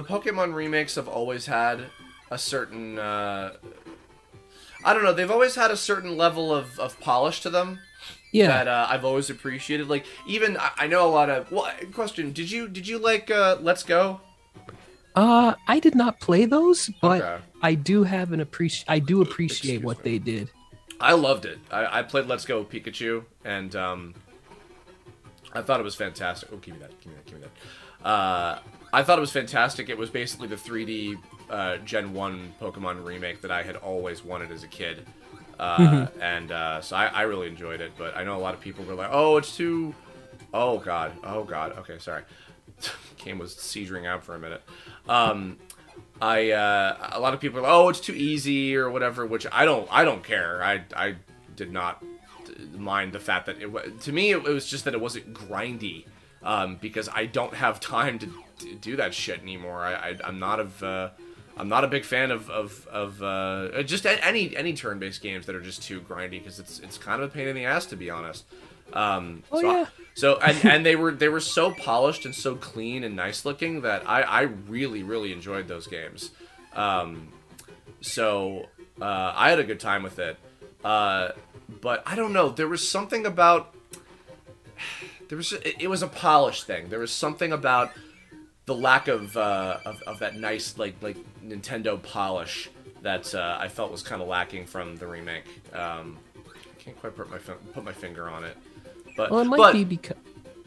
Pokemon remakes have always had a certain, I don't know, they've always had a certain level of polish to them. Yeah. That I've always appreciated. Like, even, I know a lot of, well, question, did you like Let's Go? I did not play those, but okay. I do appreciate what they did. I loved it. I played Let's Go with Pikachu, and I thought it was fantastic. Oh, give me that. I thought it was fantastic. It was basically the 3D Gen 1 Pokemon remake that I had always wanted as a kid. And so I really enjoyed it, but I know a lot of people were like, oh, it's too... Oh, God. Okay, sorry. Game was seizuring out for a minute. A lot of people are like, oh, it's too easy or whatever, which I don't care. I did not mind the fact that to me it was just that it wasn't grindy, because I don't have time to do that shit anymore. I'm not a big fan of just any turn-based games that are just too grindy, because it's kind of a pain in the ass, to be honest. So they were so polished and so clean and nice looking that I really, really enjoyed those games. So I had a good time with it. But I don't know, there was something about it was a polished thing. There was something about the lack of that nice like Nintendo polish that I felt was kind of lacking from the remake. I can't quite put my finger on it. But, well, it might be because...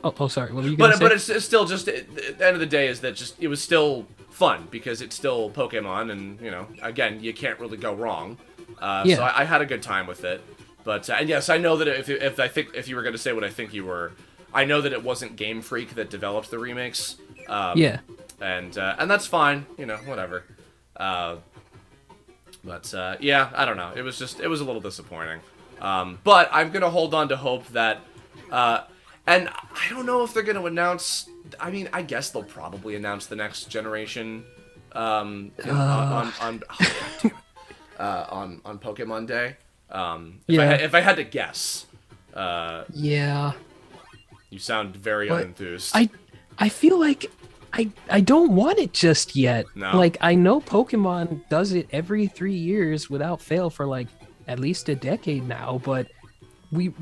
Oh, sorry. What were you gonna say? But it's still just at the end of the day is that just it was still fun because it's still Pokemon, and you know, again, you can't really go wrong. Yeah. So I had a good time with it. But and yes, I know that if you were going to say what I think you were, I know that it wasn't Game Freak that developed the remakes. Yeah. And that's fine, you know, whatever. But yeah, I don't know. It was a little disappointing. But I'm gonna hold on to hope that, and I don't know if they're gonna announce. I mean, I guess they'll probably announce the next generation on Pokemon Day. If I had to guess. Yeah. You sound very unenthused. I feel like I don't want it just yet. No. Like, I know Pokemon does it every 3 years without fail for like at least a decade now, but we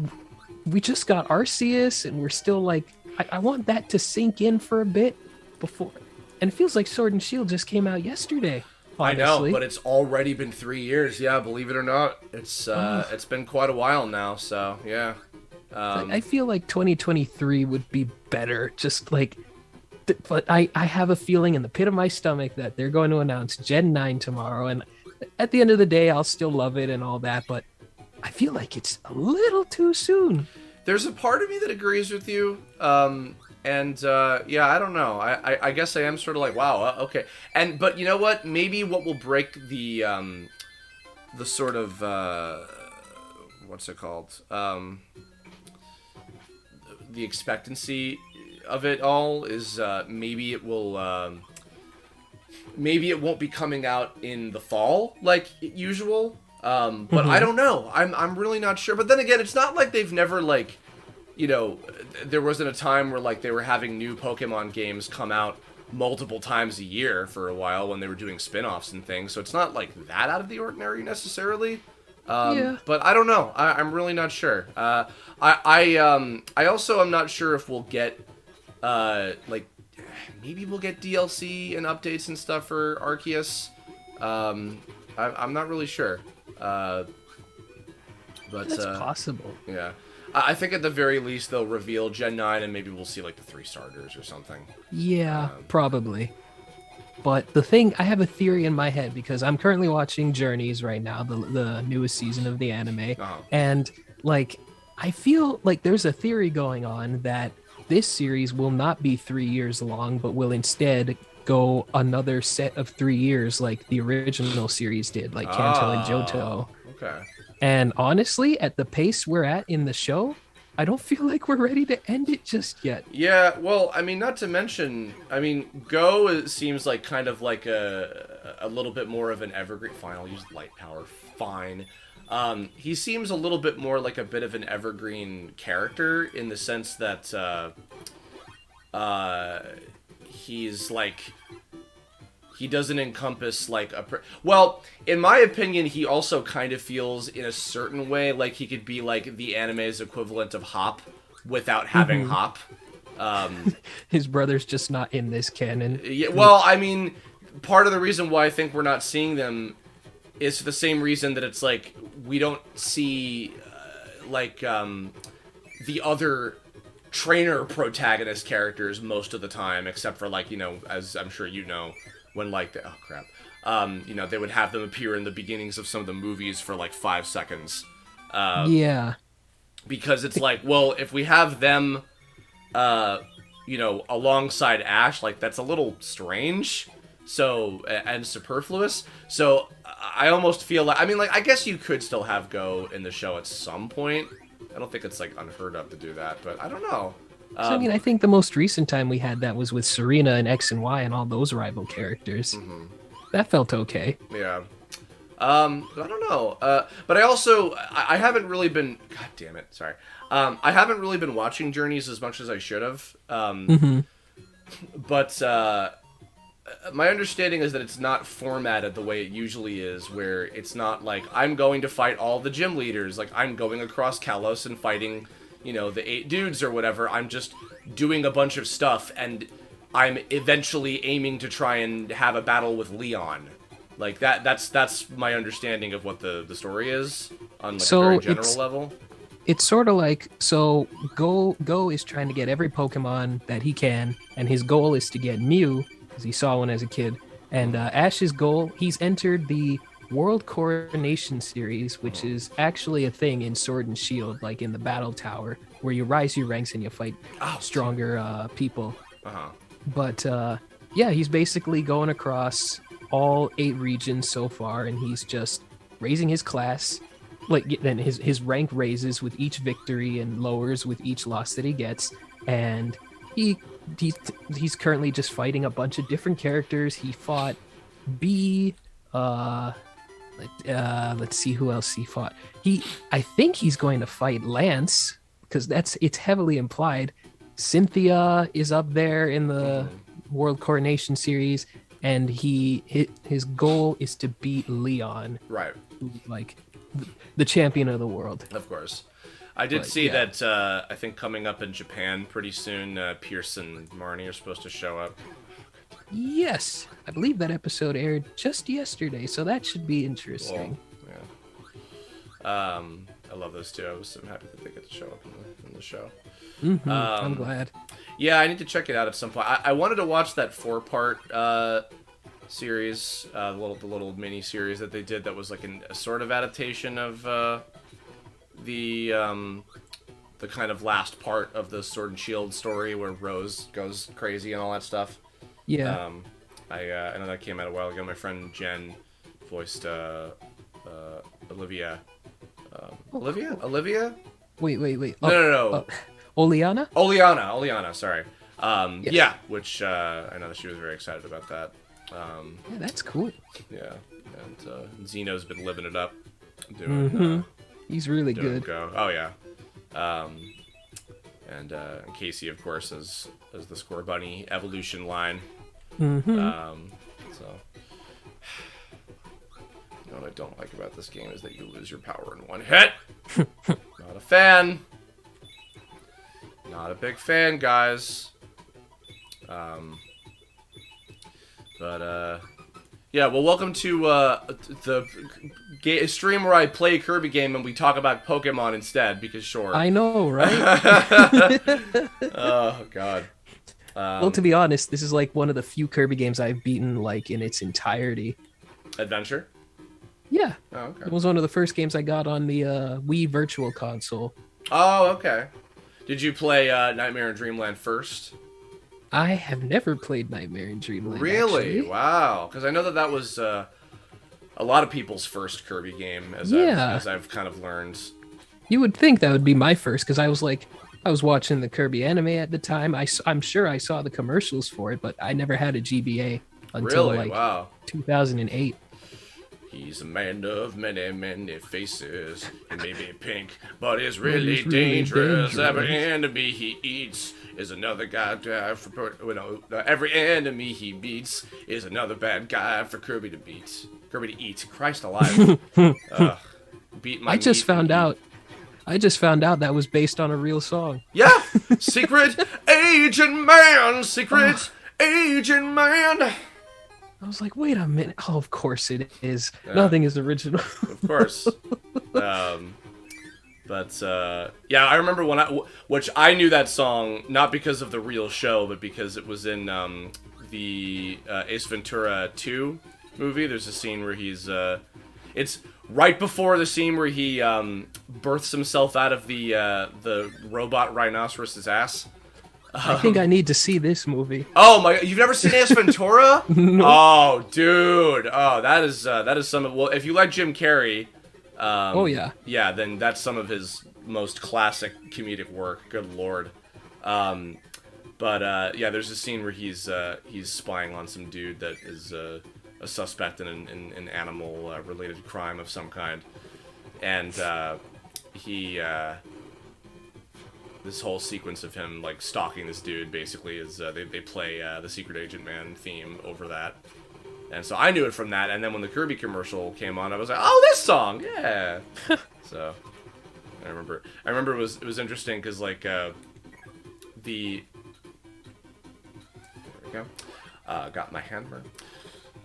just got Arceus and we're still like, I want that to sink in for a bit before. And it feels like Sword and Shield just came out yesterday. Honestly. I know, but it's already been 3 years. Yeah, believe it or not, it's been quite a while now. So yeah, I feel like 2023 would be better. Just like, but I have a feeling in the pit of my stomach that they're going to announce Gen 9 tomorrow, and at the end of the day, I'll still love it and all that. But I feel like it's a little too soon. There's a part of me that agrees with you. And yeah, I don't know. I guess I am sort of like, wow, okay. But you know what? Maybe what will break the sort of what's it called? The expectancy of it all is maybe it will maybe it won't be coming out in the fall like usual. But I don't know. I'm really not sure. But then again, it's not like they've never like, you know, there wasn't a time where like they were having new Pokemon games come out multiple times a year for a while when they were doing spin-offs and things. So it's not like that out of the ordinary necessarily. Yeah. But I don't know. I'm really not sure. I also am not sure if we'll get like maybe we'll get DLC and updates and stuff for Arceus. I'm not really sure. But That's possible. Yeah. I think at the very least they'll reveal Gen 9 and maybe we'll see like the 3 starters or something. Yeah, probably. But the thing, I have a theory in my head because I'm currently watching Journeys right now, the newest season of the anime. Uh-huh. And like, I feel like there's a theory going on that this series will not be 3 years long, but will instead go another set of 3 years like the original series did, like Kanto and Johto. Okay. And honestly, at the pace we're at in the show, I don't feel like we're ready to end it just yet. Yeah, well, I mean, not to mention, I mean, Go seems like kind of like a little bit more of an evergreen. Fine, I'll use light power. Fine. He seems a little bit more like a bit of an evergreen character in the sense that he's like, he doesn't encompass like well, in my opinion, he also kind of feels in a certain way like he could be like the anime's equivalent of Hop without having Hop. His brother's just not in this canon. Yeah, well, I mean, part of the reason why I think we're not seeing them is for the same reason that it's like we don't see the other trainer protagonist characters most of the time, except for like, you know, as I'm sure you know, when like the, oh crap, you know, they would have them appear in the beginnings of some of the movies for like 5 seconds. Yeah. Because it's like, well, if we have them, you know, alongside Ash, like that's a little strange. So, and superfluous. So I almost feel like, I mean, like, I guess you could still have Go in the show at some point. I don't think it's like unheard of to do that, but I don't know. So, I mean, I think the most recent time we had that was with Serena and X and Y and all those rival characters. That felt okay. Yeah. I don't know. But I also, I haven't really been, god damn it, sorry. I haven't really been watching Journeys as much as I should have. But, my understanding is that it's not formatted the way it usually is, where it's not like, I'm going to fight all the gym leaders, like, I'm going across Kalos and fighting, you know, the 8 dudes or whatever. I'm just doing a bunch of stuff, and I'm eventually aiming to try and have a battle with Leon. Like, that's my understanding of what the story is, on like a very general level. it's sort of like, so Go is trying to get every Pokemon that he can, and his goal is to get Mew because he saw one as a kid. And Ash's goal, he's entered the World Coronation Series, which is actually a thing in Sword and Shield, like in the Battle Tower, where you rise your ranks and you fight stronger people. But yeah, he's basically going across all 8 regions so far, and he's just raising his class. Like, then his rank raises with each victory and lowers with each loss that he gets. And he's currently just fighting a bunch of different characters. He fought B. Let's see who else he fought. I think he's going to fight Lance, because it's heavily implied. Cynthia is up there in the World Coronation Series, and his goal is to beat Leon, Right. who's like the champion of the world. Of course. I did see that, I think coming up in Japan pretty soon, Pierce and Marnie are supposed to show up. Yes, I believe that episode aired just yesterday, so that should be interesting. Well, yeah. I love those two. I was so happy that they get to show up in the show. I'm glad. Yeah, I need to check it out at some point. I wanted to watch that 4-part series, the little mini series that they did that was like a sort of adaptation of the kind of last part of the Sword and Shield story where Rose goes crazy and all that stuff. Yeah. I know that came out a while ago. My friend Jen voiced Olivia. Olivia? Olivia? Wait. No. Oleana? Oleana, sorry. Yeah, which I know that she was very excited about that. Yeah, that's cool. Yeah, and Zeno's been living it up. Doing, He's really good. Go. Oh, yeah. And Casey, of course, as the Score Bunny evolution line. So, you know what I don't like about this game is that you lose your power in one hit. Not a fan. Not a big fan, guys. Yeah, well, welcome to the stream where I play a Kirby game and we talk about Pokemon instead, because sure. I know, right? Oh, God. Well, to be honest, this is like one of the few Kirby games I've beaten like in its entirety. Adventure? Yeah. Oh, okay. It was one of the first games I got on the Wii Virtual Console. Oh, okay. Did you play Nightmare in Dreamland first? I have never played Nightmare in Dreamland. Really? Actually. Wow. Because I know that was a lot of people's first Kirby game, as I've kind of learned. You would think that would be my first, because I was watching the Kirby anime at the time. I'm sure I saw the commercials for it, but I never had a GBA until Really? Wow. 2008. He's a man of many, many faces. He may be pink, but he's really dangerous. Every enemy he eats is another guy every enemy he beats is another bad guy for Kirby to beat. Kirby to eat. Christ alive. Beat my I just found out that was based on a real song. Yeah! Secret Agent Man! Secret Agent Man! I was like, wait a minute. Oh, of course it is. Yeah. Nothing is original. Of course. Yeah, I remember which I knew that song, not because of the real show, but because it was in the Ace Ventura 2 movie. There's a scene where he's, it's right before the scene where he births himself out of the robot rhinoceros's ass. I think I need to see this movie. Oh my! You've never seen Ace Ventura? No. Oh, dude! Oh, that is some of. Well, if you like Jim Carrey, oh yeah, then that's some of his most classic comedic work. Good lord! Yeah, there's a scene where he's spying on some dude that is a suspect in an animal related crime of some kind, and this whole sequence of him like stalking this dude basically is they play the Secret Agent Man theme over that, and so I knew it from that. And then when the Kirby commercial came on, I was like, oh, this song, yeah. So I remember it was interesting because like there we go, got my hand burned.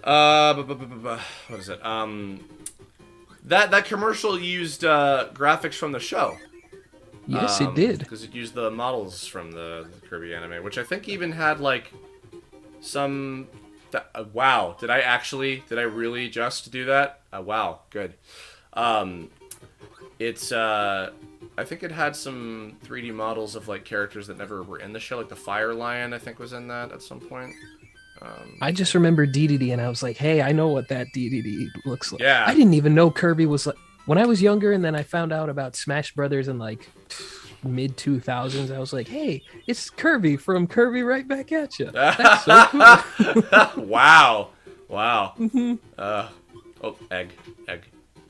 What is it? That commercial used graphics from the show. Yes, it did. Because it used the models from the Kirby anime, which I think even had like some. Wow, did I really just do that? Wow, good. It's I think it had some 3D models of like characters that never were in the show, like the Fire Lion I think was in that at some point. I just remember DDD, and I was like, hey, I know what that DDD looks like. Yeah. I didn't even know Kirby was like, when I was younger, and then I found out about Smash Brothers in like mid 2000s. I was like, hey, it's Kirby from Kirby Right Back at You. That's so cool. Wow. Oh, egg.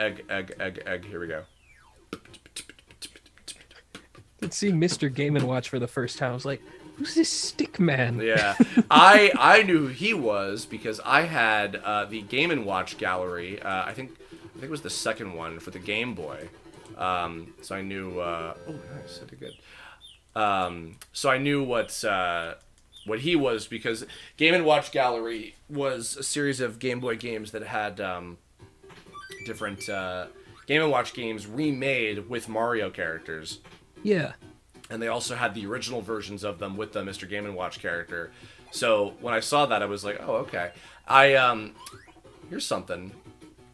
Here we go. I'd see Mr. Game & Watch for the first time. I was like, who's this stick man? Yeah, I knew who he was because I had the Game & Watch gallery. I think it was the second one for the Game Boy. So I knew. Oh, nice, I did good. So I knew what he was because Game & Watch gallery was a series of Game Boy games that had different Game & Watch games remade with Mario characters. Yeah. And they also had the original versions of them with the Mr. Game & Watch character. So when I saw that, I was like, oh, okay. Here's something.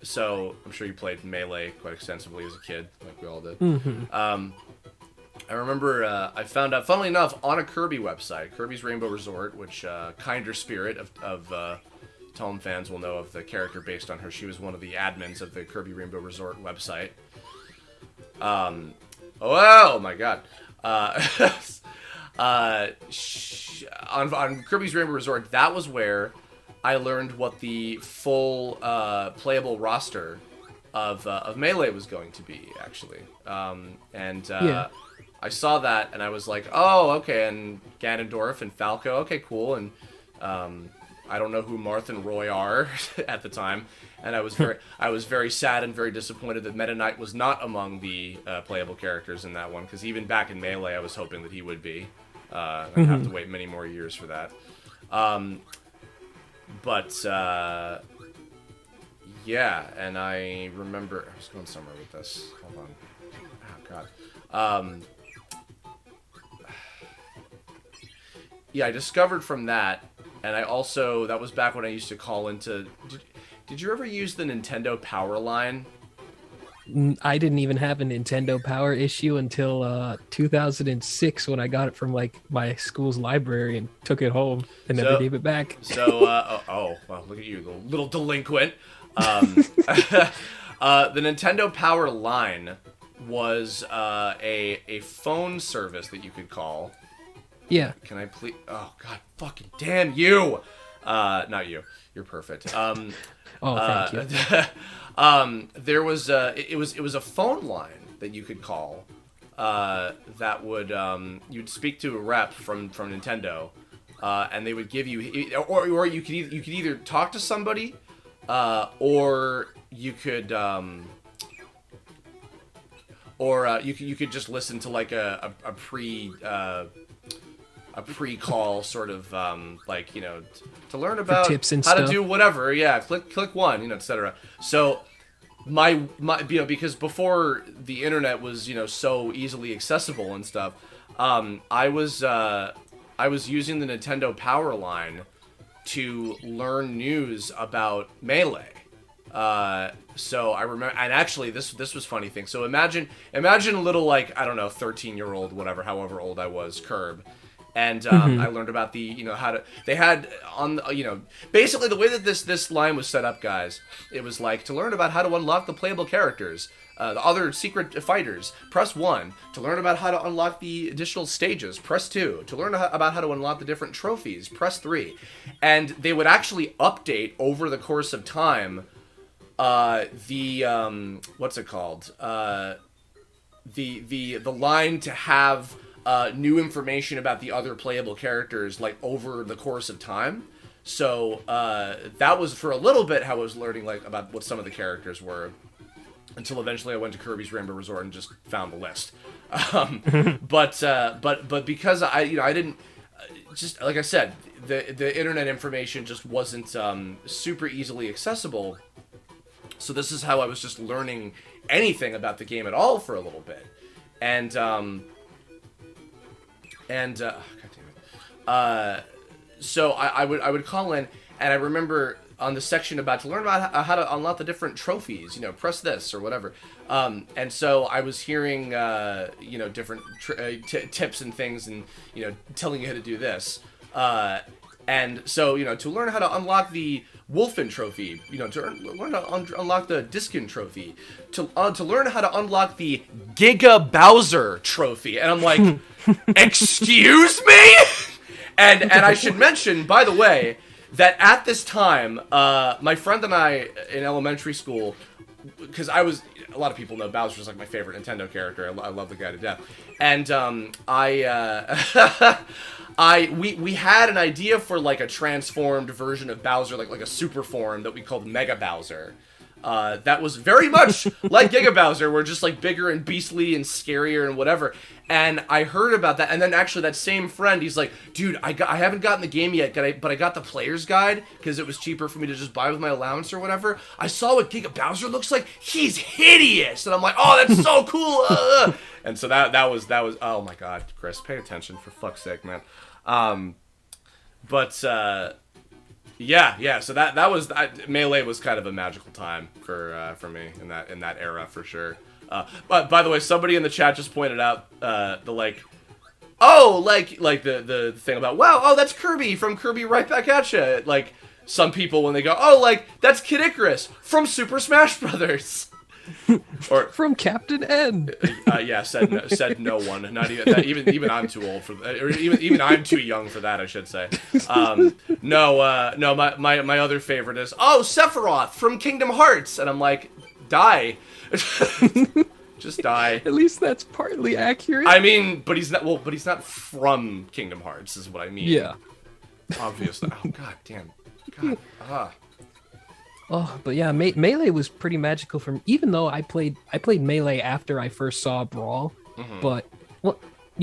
So I'm sure you played Melee quite extensively as a kid, like we all did. Mm-hmm. I remember I found out, funnily enough, on a Kirby website, Kirby's Rainbow Resort, which Kinder Spirit of Tome fans will know of the character based on her. She was one of the admins of the Kirby Rainbow Resort website. Oh my god. On Kirby's Rainbow Resort, that was where I learned what the full playable roster of Melee was going to be, actually. Yeah. I saw that, and I was like, oh, okay, and Ganondorf and Falco, okay, cool, and I don't know who Marth and Roy are at the time, and I was very sad and very disappointed that Meta Knight was not among the playable characters in that one, because even back in Melee, I was hoping that he would be. I'd have to wait many more years for that. Yeah, and I remember... I was going somewhere with this. Hold on. Oh, God. Yeah, I discovered from that, and I also... That was back when I used to call into... Did you ever use the Nintendo Power line? I didn't even have a Nintendo Power issue until 2006 when I got it from like my school's library and took it home and never gave it back. So, well, look at you, the little delinquent. The Nintendo Power line was a phone service that you could call. Yeah. Can I please? Oh God, fucking damn you! Not you. You're perfect. Thank you. There was it was a phone line that you could call that would you'd speak to a rep from Nintendo, and they would give you or you could either talk to somebody or you could you could just listen to like a pre-call sort of like, you know, to learn about tips and how stuff. to do whatever. Yeah, click one, you know, etc. So my you know, because before the internet was, you know, so easily accessible and stuff, I was using the Nintendo Power line to learn news about Melee. So I remember, and actually this was a funny thing. So imagine a little, like, I don't know, 13-year-old, whatever, however old I was, Curb. And I learned about the, you know, how to, they had on, you know, basically the way that this line was set up, guys, it was like, to learn about how to unlock the playable characters, the other secret fighters, press 1. To learn about how to unlock the additional stages, press 2. To learn about how to unlock the different trophies, press 3. And they would actually update over the course of time the, what's it called? The line to have new information about the other playable characters, like, over the course of time. So that was for a little bit how I was learning, like, about what some of the characters were, until eventually I went to Kirby's Rainbow Resort and just found the list. But because I didn't, just like I said, the internet information just wasn't super easily accessible. So this is how I was just learning anything about the game at all for a little bit. and God damn it. So I would call in, and I remember on the section about to learn about how to unlock the different trophies, you know, press this or whatever. And so I was hearing, you know, different tips and things, and, you know, telling you how to do this. And so, you know, to learn how to unlock the Wolfen trophy, you know, to learn how to unlock the Diskin trophy, to learn how to unlock the Giga Bowser trophy. And I'm like, excuse me? And I should mention, by the way, that at this time, my friend and I in elementary school, because a lot of people know Bowser's like my favorite Nintendo character. I love the guy to death. And we had an idea for like a transformed version of Bowser, like a super form that we called Mega Bowser. That was very much like Giga Bowser, where just like bigger and beastly and scarier and whatever. And I heard about that, and then actually that same friend, he's like, dude, I haven't gotten the game yet, but I got the player's guide because it was cheaper for me to just buy with my allowance or whatever. I saw what Giga Bowser looks like. He's hideous, and I'm like, oh, that's so cool. And so that was oh my god, Chris, pay attention for fuck's sake, man. Yeah. So that was Melee was kind of a magical time for me in that era for sure. But by the way, somebody in the chat just pointed out the thing about wow, that's Kirby from Kirby Right Back at Ya. Like some people when they go, oh, like that's Kid Icarus from Super Smash Brothers. Or from Captain N. Yeah, said no one. Not even I'm too old for that, or even I'm too young for that, I should say. No. My other favorite is Sephiroth from Kingdom Hearts, and I'm like, die, just die. At least that's partly accurate. I mean, but he's not from Kingdom Hearts, is what I mean. Yeah. Obviously. Oh god damn. God. Oh, but yeah, Melee was pretty magical for me. Even though I played Melee after I first saw Brawl, but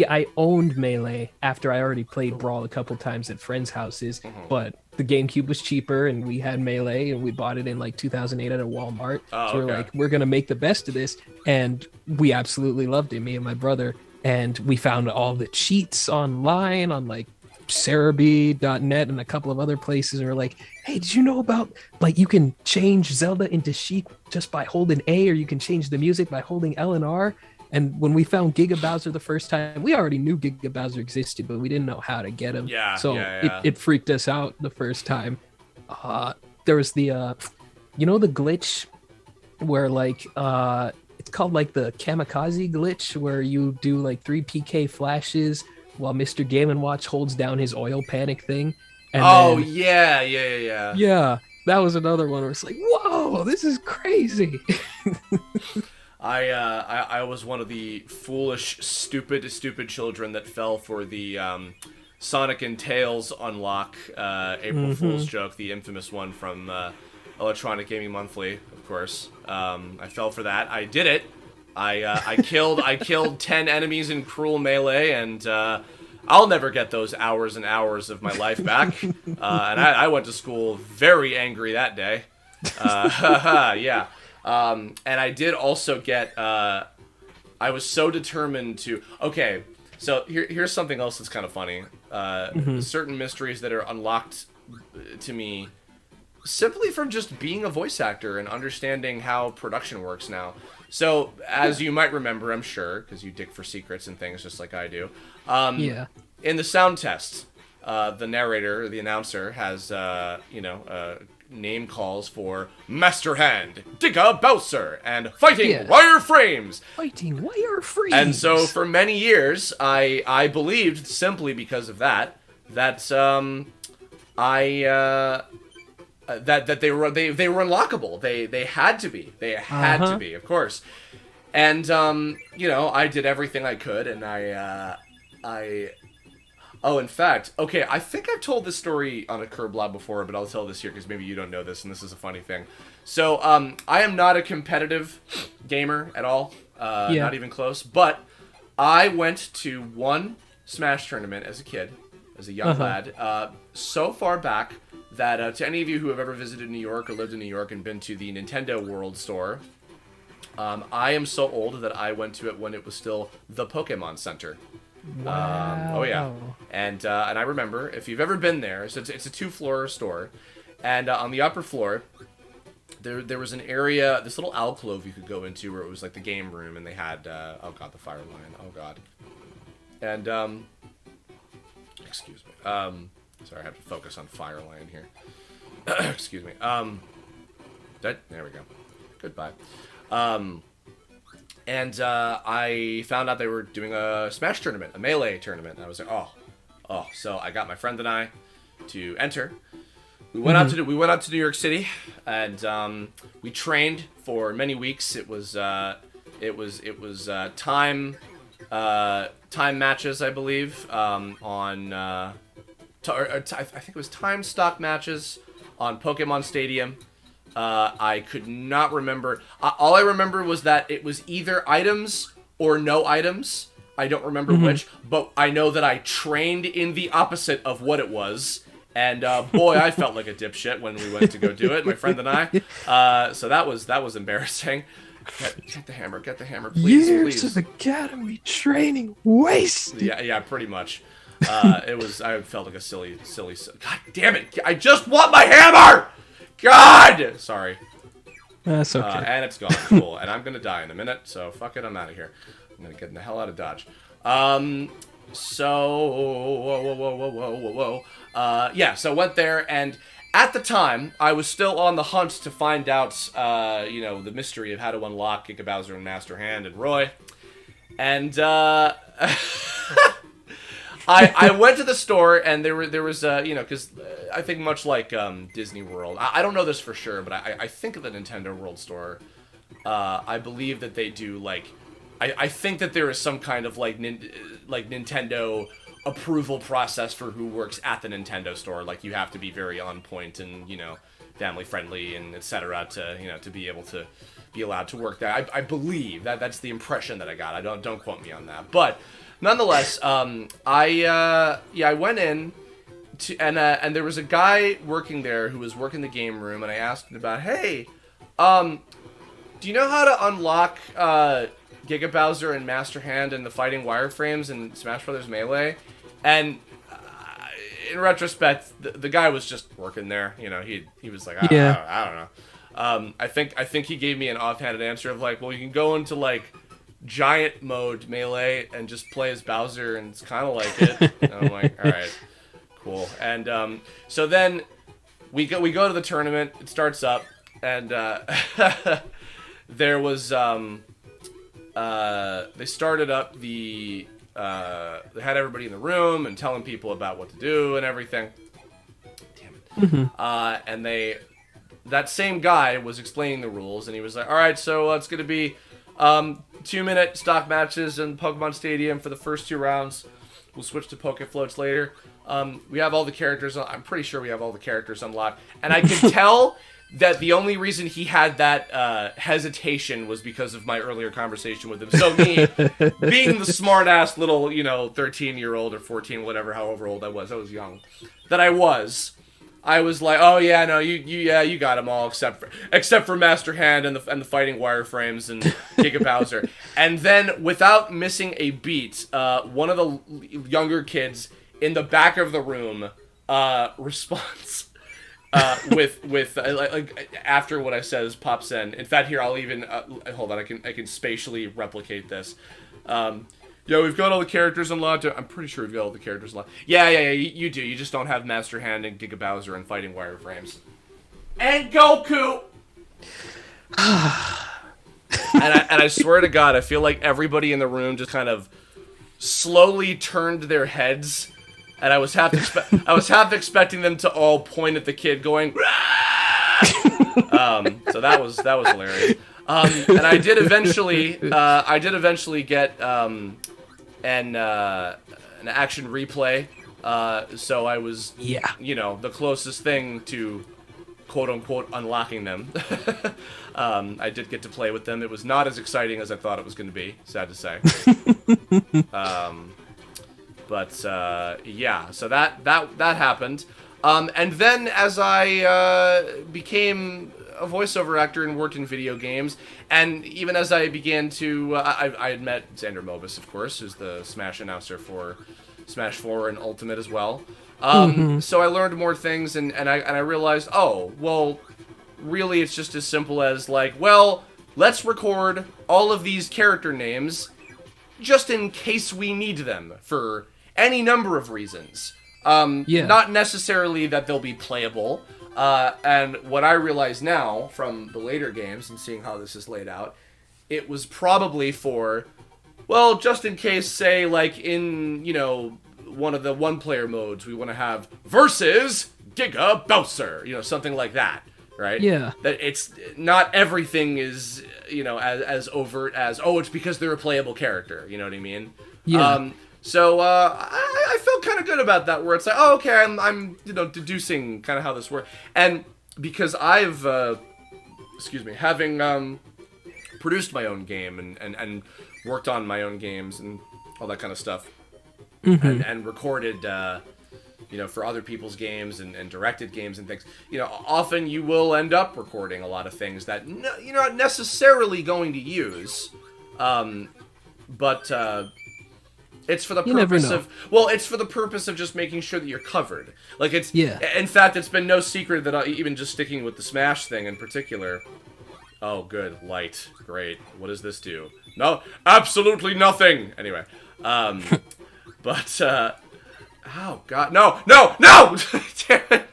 I owned Melee after I already played Brawl a couple times at friends' houses. But the GameCube was cheaper, and we had Melee, and we bought it in like 2008 at a Walmart. So we're like, we're gonna make the best of this, and we absolutely loved it, me and my brother. And we found all the cheats online on like Cerebi.net and a couple of other places, and we're like, hey, did you know about like you can change Zelda into Sheik just by holding A, or you can change the music by holding L and R? And when we found Giga Bowser the first time, we already knew Giga Bowser existed, but we didn't know how to get him. It freaked us out the first time. There was the you know, the glitch where like it's called like the kamikaze glitch, where you do like 3 PK flashes while Mr. Game & Watch holds down his oil panic thing. And yeah. Yeah, that was another one where it's like, whoa, this is crazy. I was one of the foolish, stupid children that fell for the Sonic and Tails unlock April Fool's joke, the infamous one from Electronic Gaming Monthly, of course. I fell for that. I did it. I killed 10 enemies in Cruel Melee, and I'll never get those hours and hours of my life back. And I went to school very angry that day. Yeah. And I did also get, I was so determined to, okay, so here's something else that's kind of funny. Certain mysteries that are unlocked to me simply from just being a voice actor and understanding how production works now. So, as you might remember, I'm sure, because you dig for secrets and things just like I do. In the sound test, the narrator, the announcer, has, name calls for Master Hand, Giga Bowser, and Fighting Wireframes. Fighting Wireframes. And so, for many years, I believed, simply because of that that they were unlockable. They had to be. They had to be, of course. And I did everything I could, and in fact, okay, I think I've told this story on a Curb Lab before, but I'll tell this here because maybe you don't know this, and this is a funny thing. So, I am not a competitive gamer at all, not even close, but I went to one Smash tournament as a kid, as a young lad, so far back that to any of you who have ever visited New York or lived in New York and been to the Nintendo World store, I am so old that I went to it when it was still the Pokemon Center. Wow. Oh yeah, and I remember, if you've ever been there, so it's a 2-floor store, and on the upper floor, there was an area, this little alcove you could go into where it was like the game room, and they had oh god, the fire line, oh god, and excuse me, sorry, I have to focus on fire line here. Excuse me, there we go, goodbye. And I found out they were doing a Smash tournament, a Melee tournament. And I was like, oh. So I got my friend and I to enter. We went out to New York City, and we trained for many weeks. It was time matches, I believe, I think it was time stock matches on Pokemon Stadium. I could not remember. All I remember was that it was either items or no items. I don't remember which, but I know that I trained in the opposite of what it was. And boy, I felt like a dipshit when we went to go do it, my friend and I. So that was embarrassing. Get the hammer, please. Years of academy training wasted. Yeah, pretty much. I felt like a silly. God damn it! I just want my hammer. God! Sorry. That's okay. And it's gone. Cool. And I'm gonna die in a minute, so fuck it, I'm out of here. I'm gonna get the hell out of Dodge. So went there, and at the time, I was still on the hunt to find out, the mystery of how to unlock Giga Bowser and Master Hand and Roy. And, I went to the store, and there was because I think much like Disney World, I don't know this for sure, but I think of the Nintendo World store, I believe that they do like, I think that there is some kind of like Nintendo approval process for who works at the Nintendo store. Like you have to be very on point and family friendly and etc. to be able to be allowed to work there. I believe that's the impression that I got. Don't quote me on that, but. Nonetheless, I went in, and there was a guy working there who was working the game room, and I asked him about, hey, do you know how to unlock Giga Bowser and Master Hand and the fighting wireframes in Smash Bros. Melee? And in retrospect, the guy was just working there. He was like, I don't know. I think he gave me an offhanded answer of like, well, you can go into like giant mode Melee and just play as Bowser, and it's kind of like it. And I'm like, all right, cool. And so then we go to the tournament. It starts up, and there was they started up they had everybody in the room and telling people about what to do and everything. Damn it. And that same guy was explaining the rules, and he was like, all right, so it's gonna be 2-minute stock matches in Pokemon Stadium for the first 2 rounds. We'll switch to Poke Floats later. We have all the characters. I'm pretty sure we have all the characters unlocked. And I can tell that the only reason he had that hesitation was because of my earlier conversation with him. So me, being the smart-ass little, 13-year-old or 14, whatever, however old I was young, that I was like, oh yeah, no, you got them all except for Master Hand and the fighting wireframes and Giga Bowser. And then, without missing a beat, one of the younger kids in the back of the room responds with after what I says pops in. In fact, here I'll even hold on. I can spatially replicate this. Yeah, we've got all the characters unlocked. I'm pretty sure we've got all the characters unlocked. Yeah, you do. You just don't have Master Hand and Giga Bowser and fighting wireframes. And Goku! and I swear to God, I feel like everybody in the room just kind of slowly turned their heads, and I was half expecting them to all point at the kid going, so that was hilarious. And I did eventually get an action replay. So I was, the closest thing to quote unquote unlocking them. I did get to play with them. It was not as exciting as I thought it was going to be. Sad to say. So that happened. And then as I became a voiceover actor and worked in video games, and even as I began to, I had met Xander Mobus, of course, who's the Smash announcer for Smash 4 and Ultimate as well. So I learned more things, and I realized, oh, well, really it's just as simple as, like, well, let's record all of these character names just in case we need them for any number of reasons. Not necessarily that they'll be playable. And what I realize now from the later games and seeing how this is laid out, it was probably for, well, just in case, say, like in, you know, one of the one-player modes, we want to have versus Giga Bowser, you know, something like that, right? Yeah. That it's not everything is, you know, as overt as, oh, it's because they're a playable character, you know what I mean? Yeah. So I felt kind of good about that, where it's like, oh, okay, I'm you know, deducing kind of how this works, and because I've having produced my own game and worked on my own games and all that kind of stuff, and recorded you know, for other people's games and directed games and things, you know, often you will end up recording a lot of things that you're not necessarily going to use, but it's for the purpose of, well, it's for the purpose of just making sure that you're covered. Like, it's, in fact, it's been no secret that even just sticking with the Smash thing in particular. Oh, good. Light. Great. What does this do? No, absolutely nothing! Anyway, but, oh, God, no! Damn it!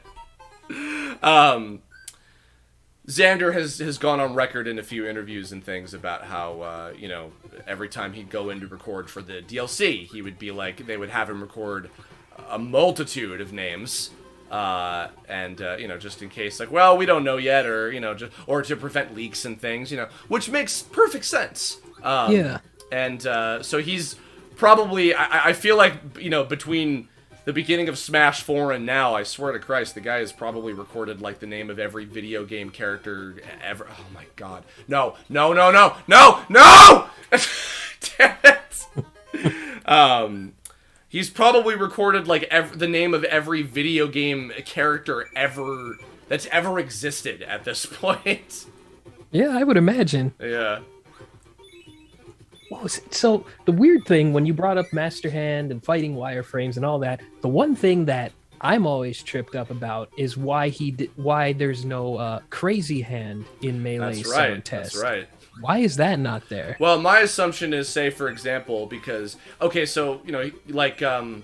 Xander has gone on record in a few interviews and things about how, you know, every time he'd go in to record for the DLC, he would be like, they would have him record a multitude of names, and, you know, just in case, like, well, we don't know yet, or, you know, or to prevent leaks and things, you know, which makes perfect sense. And, so he's probably, I feel like, you know, between the beginning of Smash 4 and now, I swear to Christ, the guy has probably recorded, like, the name of every video game character ever. Oh, my God. No! Damn it! He's probably recorded, like, the name of every video game character that's ever existed at this point. Yeah, I would imagine. Yeah. So the weird thing when you brought up Master Hand and fighting wireframes and all that, the one thing that I'm always tripped up about is why there's no Crazy Hand in Melee Sound Test. That's right. Why is that not there? Well, my assumption is, say, for example, because, okay, so, you know, like in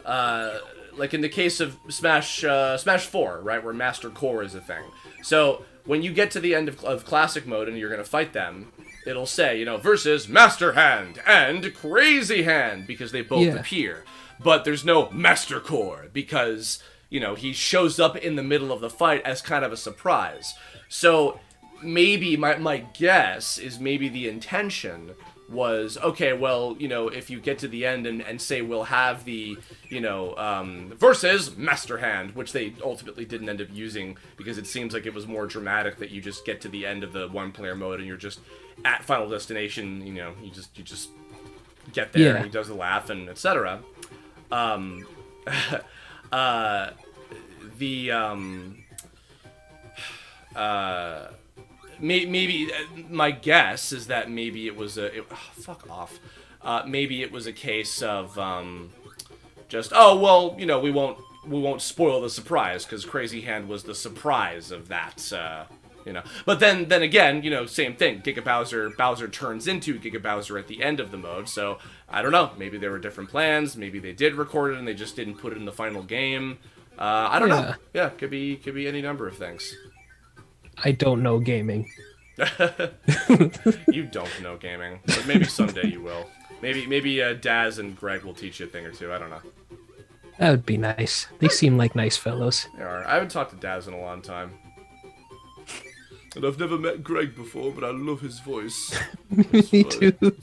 the case of Smash 4, right, where Master Core is a thing. So when you get to the end of Classic Mode and you're going to fight them, it'll say, you know, versus Master Hand and Crazy Hand, because they both appear. But there's no Master Core, because, you know, he shows up in the middle of the fight as kind of a surprise. So maybe, my guess is maybe the intention was, okay, well, you know, if you get to the end and say we'll have the, you know, versus Master Hand, which they ultimately didn't end up using, because it seems like it was more dramatic that you just get to the end of the one-player mode and you're just at Final Destination, you know, you just get there and he does the laugh and etc. Maybe my guess is that maybe it was fuck off. Maybe it was a case of just, oh, well, you know, we won't spoil the surprise because Crazy Hand was the surprise of that. You know, but then again, you know, same thing. Bowser turns into Giga Bowser at the end of the mode. So I don't know. Maybe there were different plans. Maybe they did record it and they just didn't put it in the final game. I don't know. Yeah, could be any number of things. I don't know gaming. You don't know gaming, but maybe someday you will. Maybe Daz and Greg will teach you a thing or two. I don't know. That would be nice. They seem like nice fellows. They are. I haven't talked to Daz in a long time. And I've never met Greg before, but I love his voice. Me too. Cool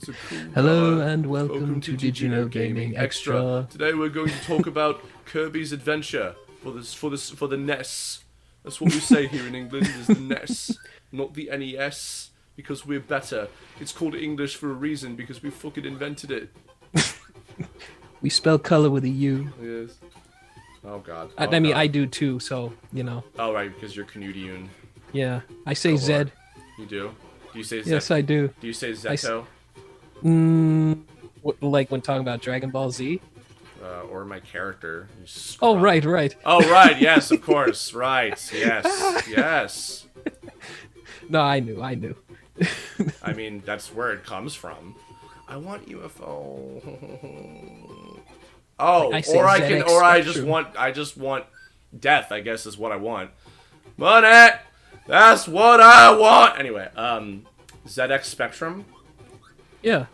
Hello and welcome to Did You Know Gaming Extra. Today we're going to talk about Kirby's Adventure for the NES. That's what we say here in England, is the NES, not the NES, because we're better. It's called English for a reason, because we fucking invented it. We spell color with a U. Yes. Oh god. I mean, I do too, so, you know. Oh right, because you're Canadian. Yeah, I say Cool. Zed. You do? Do you say Zed? Yes, I do. Do you say Zeto? Like when talking about Dragon Ball Z. Or my character. You Oh, scrub. right. Oh, right. Yes, of course. Right. Yes. Yes. No, I knew. I mean, that's where it comes from. I want UFO. Oh, or I can, or I just want death, I guess is what I want. Money! That's what I want! Anyway, ZX Spectrum? Yeah.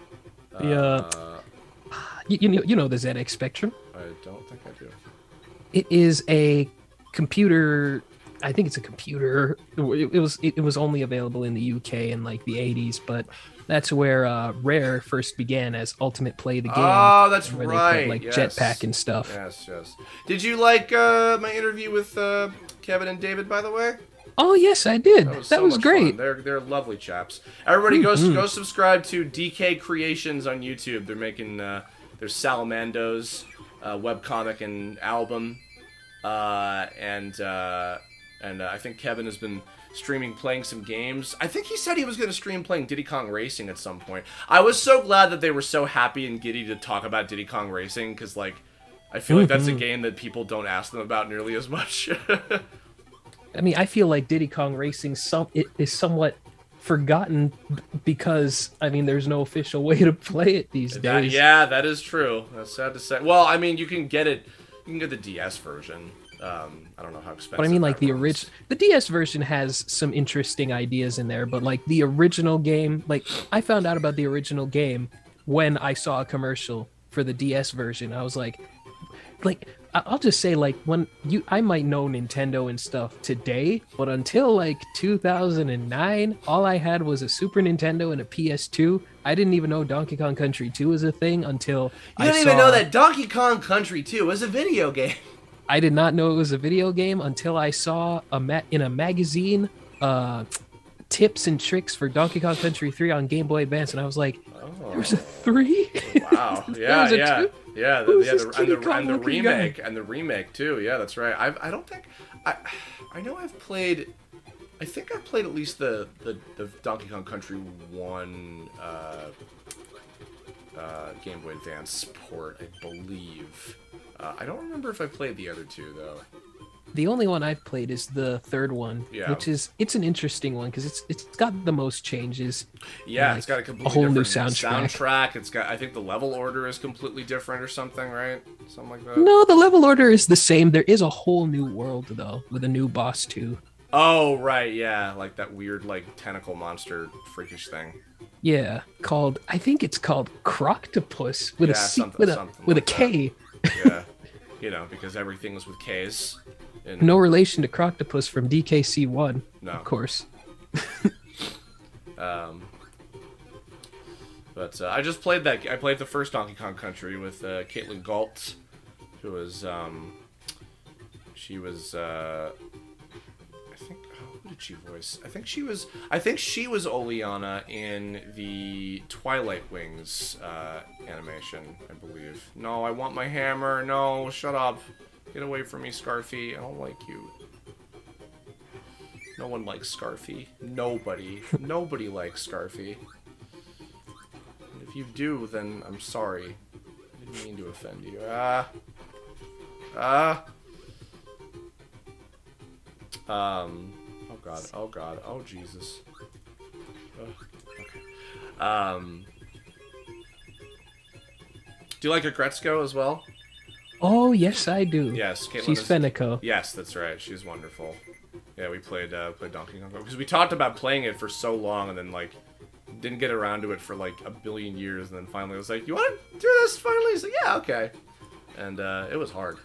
You know the ZX Spectrum? I don't think I do. It is a computer. I think it's a computer. It was only available in the UK in like the 80s, but that's where Rare first began as Ultimate Play the Game. Oh, that's where right. They put, like yes. Jetpack and stuff. Yes. Did you like my interview with Kevin and David, by the way? Oh yes, I did. That was great. They're lovely chaps. Everybody go subscribe to DK Creations on YouTube. They're making their Salamandos webcomic and album, and I think Kevin has been streaming playing some games. I think he said he was going to stream playing Diddy Kong Racing at some point. I was so glad that they were so happy and giddy to talk about Diddy Kong Racing, because like I feel like that's a game that people don't ask them about nearly as much. I mean, I feel like Diddy Kong Racing is somewhat forgotten because, I mean, there's no official way to play it these days. Yeah, that is true. That's sad to say. Well, I mean, you can get the DS version. I don't know how expensive. But I mean, like the DS version has some interesting ideas in there, but like the original game, like I found out about the original game when I saw a commercial for the DS version. I was like I'll just say, like, I might know Nintendo and stuff today, but until like 2009, all I had was a Super Nintendo and a PS2. I didn't even know Donkey Kong Country 2 was a thing until you didn't even know that Donkey Kong Country 2 was a video game. I did not know it was a video game until I saw in a magazine tips and tricks for Donkey Kong Country 3 on Game Boy Advance, and I was like, there was a 3? Wow. Yeah, yeah. 2? Yeah, and the remake too. Yeah, that's right. I don't think I know I've played. I think I've played at least the Donkey Kong Country 1 Game Boy Advance port, I believe. I don't remember if I played the other two though. The only one I've played is the third one, which it's an interesting one because it's got the most changes. Yeah, like, it's got a completely whole new different soundtrack. It's got, I think the level order is completely different or something, right? Something like that. No, the level order is the same. There is a whole new world though, with a new boss too. Oh right, yeah, like that weird like tentacle monster freakish thing. Yeah, I think it's called Croctopus with a K. Yeah, you know, because everything is with K's. No relation to Croctopus from DKC1. No, of course. But I just played that. I played the first Donkey Kong Country with Caitlin Galt, who was she was I think who did she voice? I think she was Oleana in the Twilight Wings animation, I believe. No, I want my hammer. No, shut up. Get away from me, Scarfy. I don't like you. No one likes Scarfy. Nobody. Nobody likes Scarfy. And if you do, then I'm sorry. I didn't mean to offend you. Oh god. Oh god. Oh Jesus. Okay. Do you like Agretzko as well? Oh, yes, I do. Yes, Caitlin she's Fenico. Yes, that's right. She's wonderful. Yeah, we played Donkey Kong because we talked about playing it for so long and then like didn't get around to it for like a billion years, and then finally I was like, "You want to do this?" Finally, he's like, "Yeah, okay." And it was hard.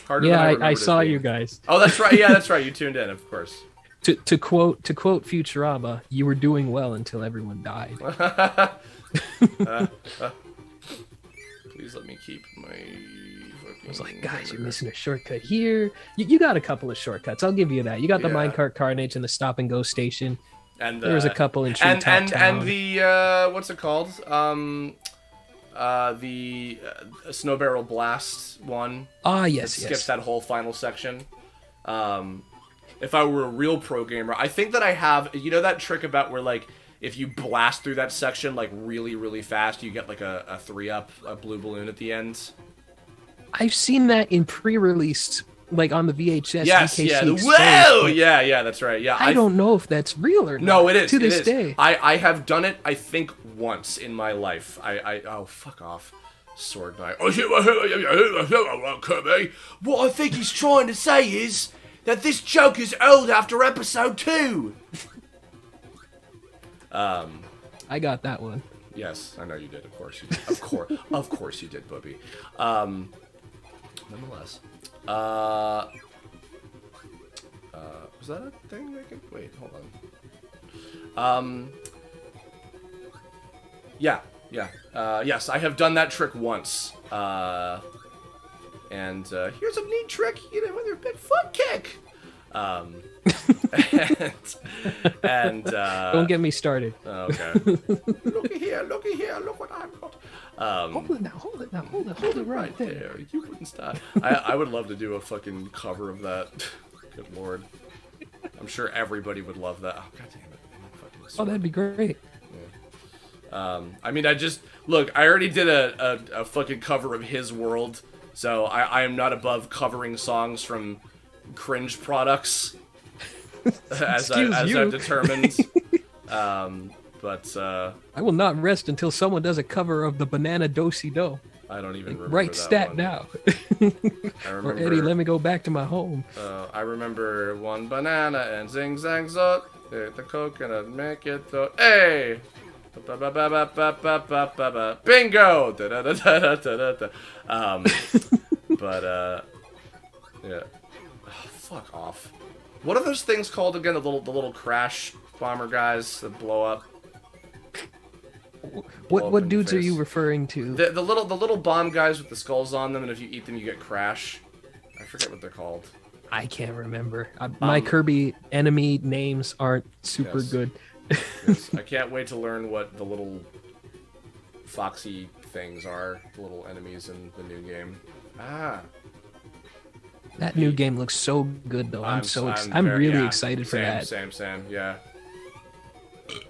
Harder yeah, than I saw you guys. Oh, that's right. Yeah, that's right. You tuned in, of course. To quote Futurama, you were doing well until everyone died. Please let me keep my. I was like, guys, you're missing a shortcut here. You got a couple of shortcuts. I'll give you that. You got the minecart carnage and the stop and go station. And there was a couple in Treetop Town. And the what's it called? The Snow Barrel Blast one. Ah, yes, skips that whole final section. if I were a real pro gamer. I think that I have, you know that trick about where, like, if you blast through that section, like, really, really fast, you get, like, a 3-up, a blue balloon at the end? I've seen that in pre-release, like, on the VHS. Yes, VKC yeah. experience, Whoa! Yeah, that's right. Yeah, I don't know if that's real or not. No, it is. To this it is. day. I have done it, I think, once in my life. Oh, fuck off. Sword Knight. Kirby. What I think he's trying to say is that this joke is old after episode 2. I got that one. Yes, I know you did. Of course you did. Of course you did, Bubby. Nonetheless. Was that a thing? Wait, hold on. Yeah. Yes, I have done that trick once. And here's a neat trick, you know, with your big foot kick. And Don't get me started. Okay. Looky here, look what I've got. Hold it right there. You wouldn't stop. I would love to do a fucking cover of that. Good lord. I'm sure everybody would love that. Oh, god damn it. Oh, that'd be great. Yeah. I mean, I already did a fucking cover of His World, so I am not above covering songs from cringe products, as I've determined. But I will not rest until someone does a cover of the Banana Do-Si Do. I don't even remember Right that stat one. now. I remember, or Eddie, let me go back to my home. I remember one banana and zing zang zot. Hit the coconut, make it so. Hey! Bingo! Yeah. Oh, fuck off. What are those things called again? The little crash bomber guys that blow up. What dudes are you referring to? The little bomb guys with the skulls on them, and if you eat them, you get crash. I forget what they're called. I can't remember. My Kirby enemy names aren't super good. Yes. I can't wait to learn what the little foxy things are, the little enemies in the new game. That new game looks so good, though. I'm really excited for that. Same, yeah.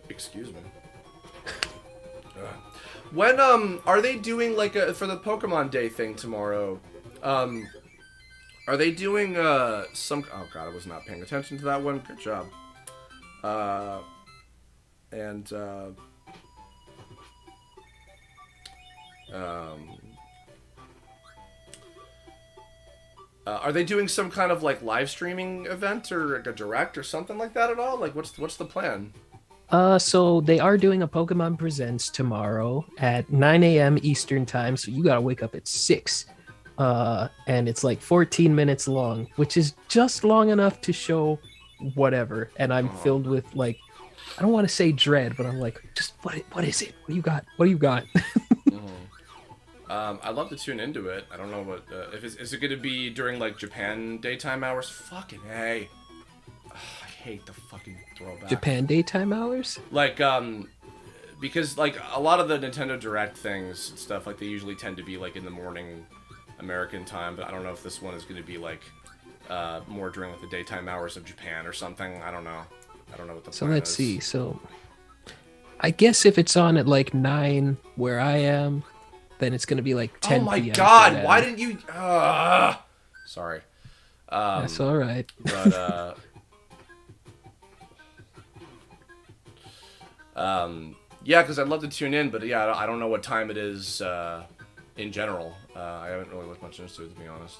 Excuse me. When are they doing like for the Pokemon Day thing tomorrow? Are they doing some? Oh god, I was not paying attention to that one. Good job. Are they doing some kind of like live streaming event or like a direct or something like that at all? Like, what's the plan? So they are doing a Pokemon Presents tomorrow at 9 a.m. Eastern time. So you gotta wake up at 6. And it's like 14 minutes long, which is just long enough to show whatever. And I'm filled with like, I don't want to say dread, but I'm like, just what is it? What do you got? What do you got? I'd love to tune into it. I don't know what is it going to be during like Japan daytime hours? Fucking hey. I hate the fucking throwback. Japan daytime hours? Like because like a lot of the Nintendo Direct things and stuff, like they usually tend to be like in the morning American time, but I don't know if this one is going to be like more during like the daytime hours of Japan or something. I don't know what the So plan let's is. see. So I guess if it's on at like 9 where I am, then it's going to be like 10 Oh my p.m. god, why didn't you sorry. That's all right. But yeah, because I'd love to tune in, but yeah, I don't know what time it is in general. I haven't really looked much into it, to be honest.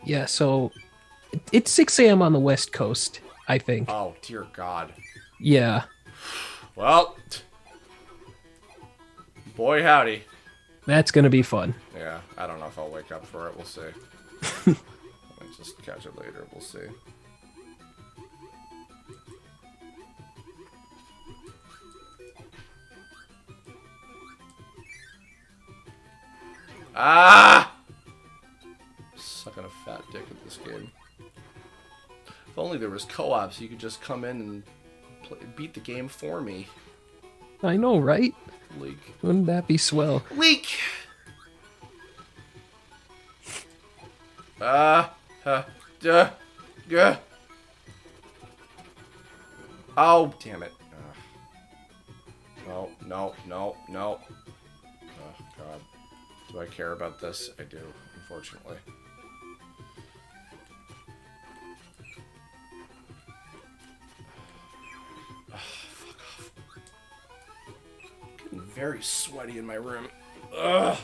Yeah, so it's 6 a.m. on the West Coast, I think. Oh, dear God. Yeah. Well, boy howdy. That's going to be fun. Yeah, I don't know if I'll wake up for it. We'll see. I might just catch it later. We'll see. Sucking a fat dick at this game. If only there was co-ops, you could just come in and beat the game for me. I know, right? Leak. Wouldn't that be swell? Leak! Oh, damn it. No, no, no, no. Oh, God. Do I care about this? I do, unfortunately. Oh, fuck off. Getting very sweaty in my room. Ugh.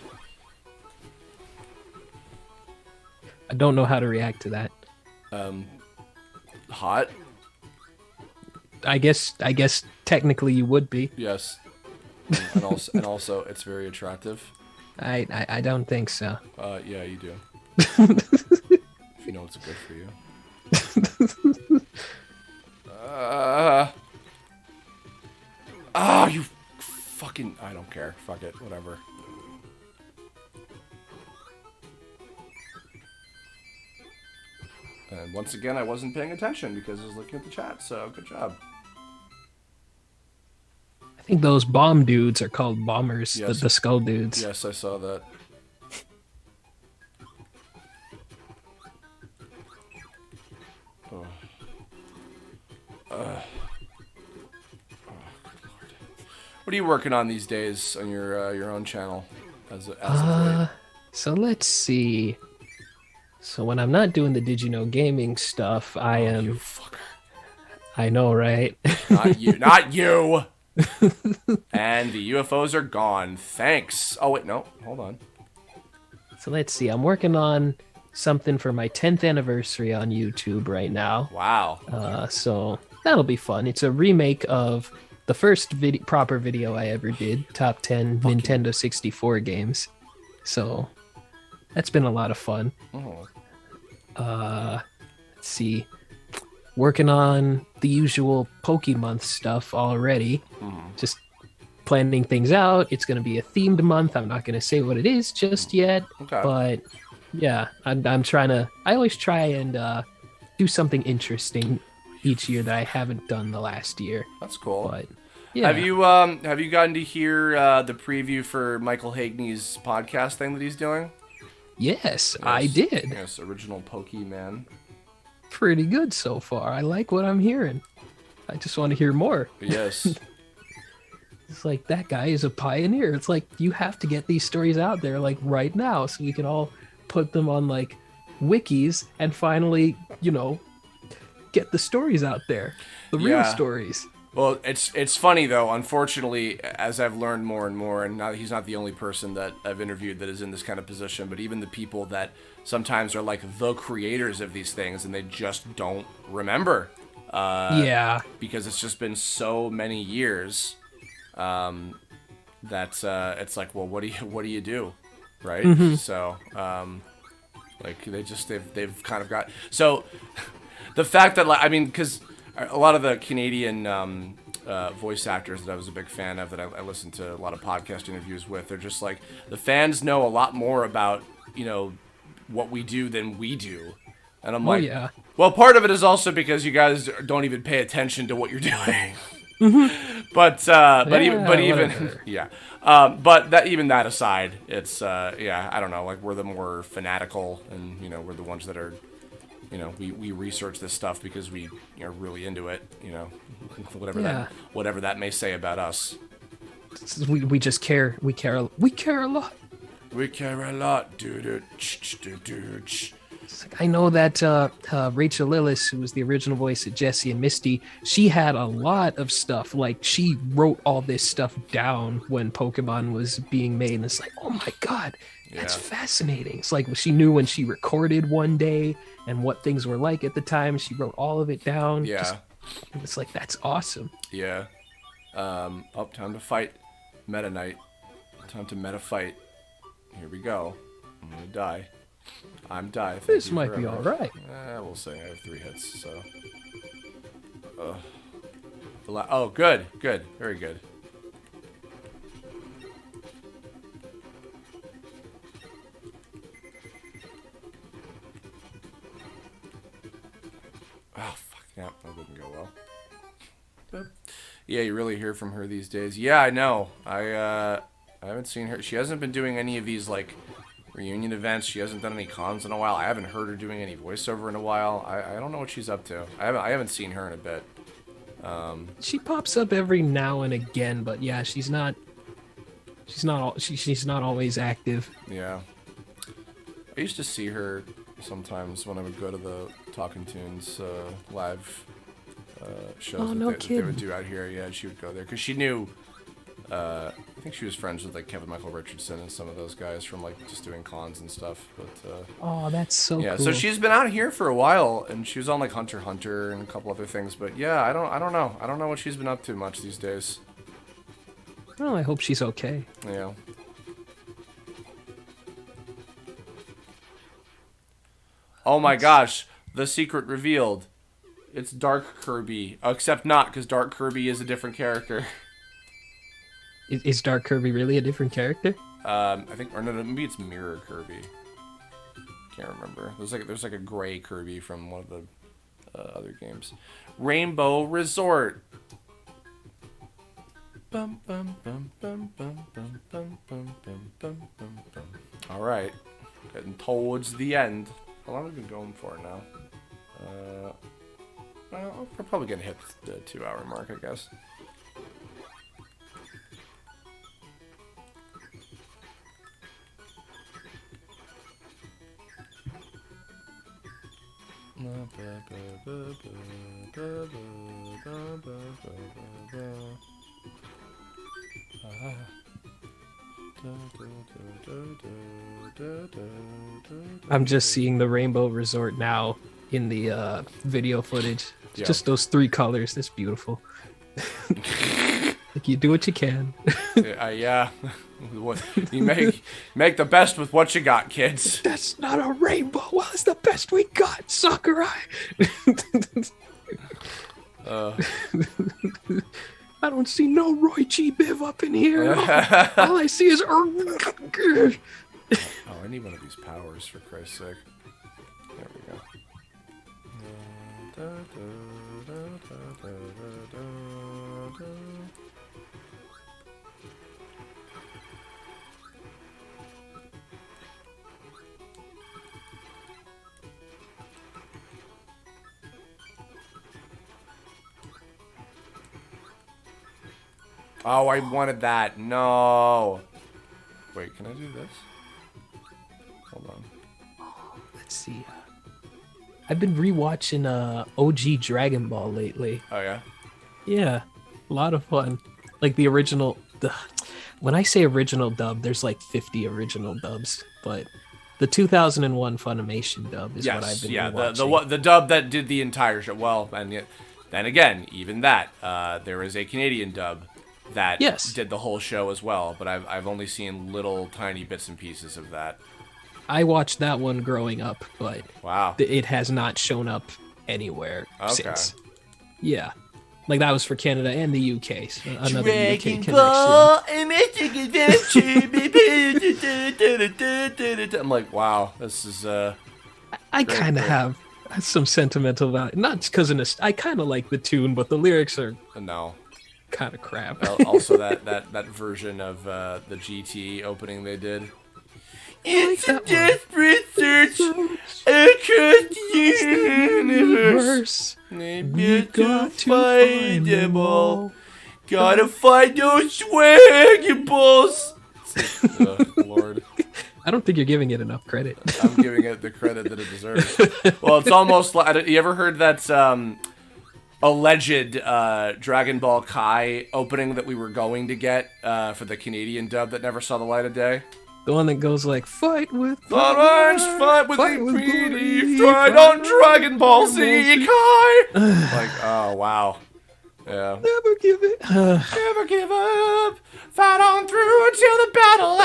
I don't know how to react to that. Hot? I guess technically you would be. Yes. And also, it's very attractive. I don't think so. Yeah, you do. If you know what's good for you. You fucking... I don't care. Fuck it. Whatever. And once again, I wasn't paying attention because I was looking at the chat, so good job. I think those bomb dudes are called bombers, Yes. the skull dudes. Yes, I saw that. Oh. Oh, good Lord. What are you working on these days on your own channel? As of late? So let's see. So when I'm not doing the Did You Know Gaming stuff, I am... You fucker. I know, right? Not you. Not you! And the UFOs are gone. Thanks. Oh, wait, no. Hold on. So let's see. I'm working on something for my 10th anniversary on YouTube right now. Wow. So that'll be fun. It's a remake of the first proper video I ever did, Top 10 Nintendo 64 games. So that's been a lot of fun. Oh. Let's see. Working on the usual Pokemon stuff already. Just planning things out. It's going to be a themed month. I'm not going to say what it is just yet. Okay. But yeah, I'm trying to... I always try and do something interesting each year that I haven't done the last year. That's cool. But yeah. Have you gotten to hear the preview for Michael Hagney's podcast thing that he's doing? Yes, I did. Yes, original Pokemon. Pretty good so far. I like what I'm hearing. I just want to hear more. Yes. It's like, that guy is a pioneer. It's like, you have to get these stories out there, like, right now, so we can all put them on, like, wikis and finally, get the stories out there. The real stories. Well, it's funny, though. Unfortunately, as I've learned more and more, and he's not the only person that I've interviewed that is in this kind of position, but even the people that sometimes are, like, the creators of these things, and they just don't remember. Yeah. Because it's just been so many years that it's like, well, what do you do, right? Mm-hmm. So, like, they've kind of got... So, the fact that, like, I mean, because... A lot of the Canadian voice actors that I was a big fan of, that I listened to a lot of podcast interviews with, they're just like, the fans know a lot more about, what we do than we do. And I'm like, yeah. Well, part of it is also because you guys don't even pay attention to what you're doing. But even that aside, it's, I don't know, like, we're the more fanatical, and, we're the ones that are... we research this stuff because we are really into it, whatever that may say about us. We just care. We care a lot. We care a lot, dude. It's like, I know that Rachel Lillis, who was the original voice of Jessie and Misty, she had a lot of stuff. Like, she wrote all this stuff down when Pokemon was being made, and it's like, oh my god, that's fascinating. It's like, she knew when she recorded one day and what things were like at the time. She wrote all of it down. Yeah. It's like, that's awesome. Yeah. Time to fight. Meta Knight. Time to meta fight. Here we go. I'm gonna die. I'm die. This might be alright. We'll say I have 3 hits, so... Oh, good. Good. Very good. Oh, fuck. Yeah, that didn't go well. But, yeah, you really hear from her these days. Yeah, I know. I haven't seen her. She hasn't been doing any of these, like, reunion events. She hasn't done any cons in a while. I haven't heard her doing any voiceover in a while. I don't know what she's up to. I haven't seen her in a bit. She pops up every now and again, but yeah, she's not always active. Yeah. I used to see her sometimes when I would go to the Talking Tunes live shows that they would do out here. Yeah, she would go there because she knew. I think she was friends with like Kevin Michael Richardson and some of those guys from like just doing cons and stuff. But oh, that's so yeah. cool. So she's been out here for a while, and she was on like Hunter x Hunter and a couple other things. But yeah, I don't know. I don't know what she's been up to much these days. Well, I hope she's okay. Yeah. Oh my gosh, the secret revealed. It's Dark Kirby. Except not, because Dark Kirby is a different character. Is Dark Kirby really a different character? I think, or no, maybe it's Mirror Kirby. Can't remember. There's like a gray Kirby from one of the other games. Rainbow Resort. Bum, bum, bum, bum, bum, bum, bum, bum, bum, bum, bum. All right, getting towards the end. How long have we been going for now? Well, we're probably gonna hit the 2-hour mark, I guess. I'm just seeing the Rainbow Resort now in the video footage. Yeah. Just those 3 colors. That's beautiful. Like, you do what you can. Yeah. You make the best with what you got, kids. That's not a rainbow. Well, it's the best we got, Sakurai. I don't see no Roy G. Biv up in here. All I see is... Oh, I need one of these powers, for Christ's sake. There we go. Oh, I wanted that. No. Wait, can I do this? Hold on. Let's see. I've been rewatching OG Dragon Ball lately. Oh, yeah? Yeah, a lot of fun. Like the original... When I say original dub, there's like 50 original dubs, but the 2001 Funimation dub is what I've been rewatching. The dub that did the entire show. Well, and yet, then again, even that, there is a Canadian dub that did the whole show as well, but I've only seen little tiny bits and pieces of that. I watched that one growing up, but wow, it has not shown up anywhere since. Yeah, like that was for Canada and the UK. So another Dragon UK Ball, connection. I'm like, wow, this is I kind of have some sentimental value, not because of I kind of like the tune, but the lyrics are kind of crap. Also, that version of the GT opening they did. It's a desperate search across the universe. We got to find them all. Gotta find those swaggables. Lord. I don't think you're giving it enough credit. I'm giving it the credit that it deserves. Well, it's almost like... You ever heard that alleged Dragon Ball Kai opening that we were going to get for the Canadian dub that never saw the light of day? The one that goes like, fight with fight with the tried on Dragon Ball Z Kai. Like, oh, wow. Yeah. Never give it. Never give up. Fight on through until the battle.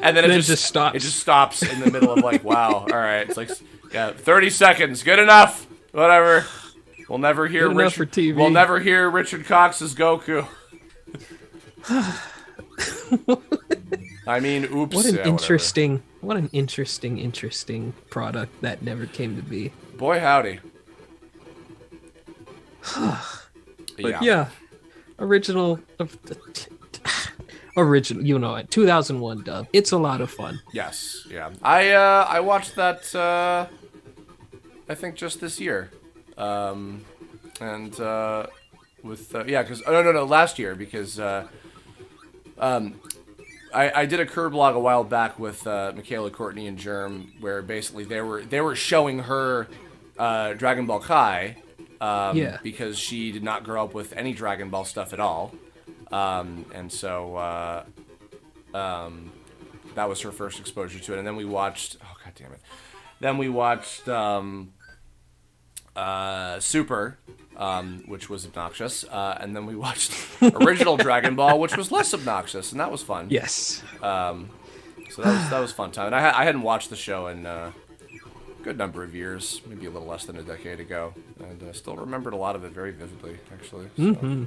And then it just stops. It just stops in the middle of like, wow. All right. It's like, yeah, 30 seconds. Good enough. Whatever. We'll never hear We'll never hear Richard Cox's Goku. I mean, oops. What an interesting product that never came to be. Boy, howdy. But yeah, original, you know it, 2001 dub. It's a lot of fun. Yes, yeah. I watched that, I think just this year. And with yeah, because no, last year because I did a Kirby blog a while back with Michaela, Courtney, and Germ, where basically they were showing her Dragon Ball Kai, because she did not grow up with any Dragon Ball stuff at all, and so that was her first exposure to it. And then we watched, oh god damn it, then we watched Super, which was obnoxious, and then we watched original Dragon Ball, which was less obnoxious, and that was fun. Yes. So that was fun time. And I hadn't watched the show in a good number of years, maybe a little less than a decade ago, and I still remembered a lot of it very vividly, actually. So it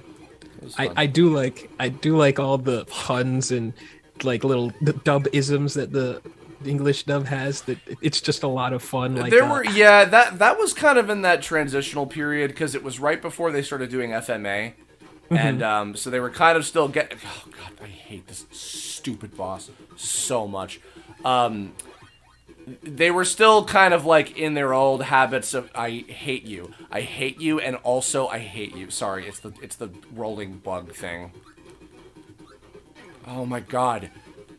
was fun. I do like all the puns and like little dub isms that the English dub has. That it's just a lot of fun. Like there were that was kind of in that transitional period because it was right before they started doing FMA, and so they were kind of still getting. Oh god, I hate this stupid boss so much. They were still kind of like in their old habits of I hate you, and also I hate you. Sorry, it's the rolling bug thing. Oh my god,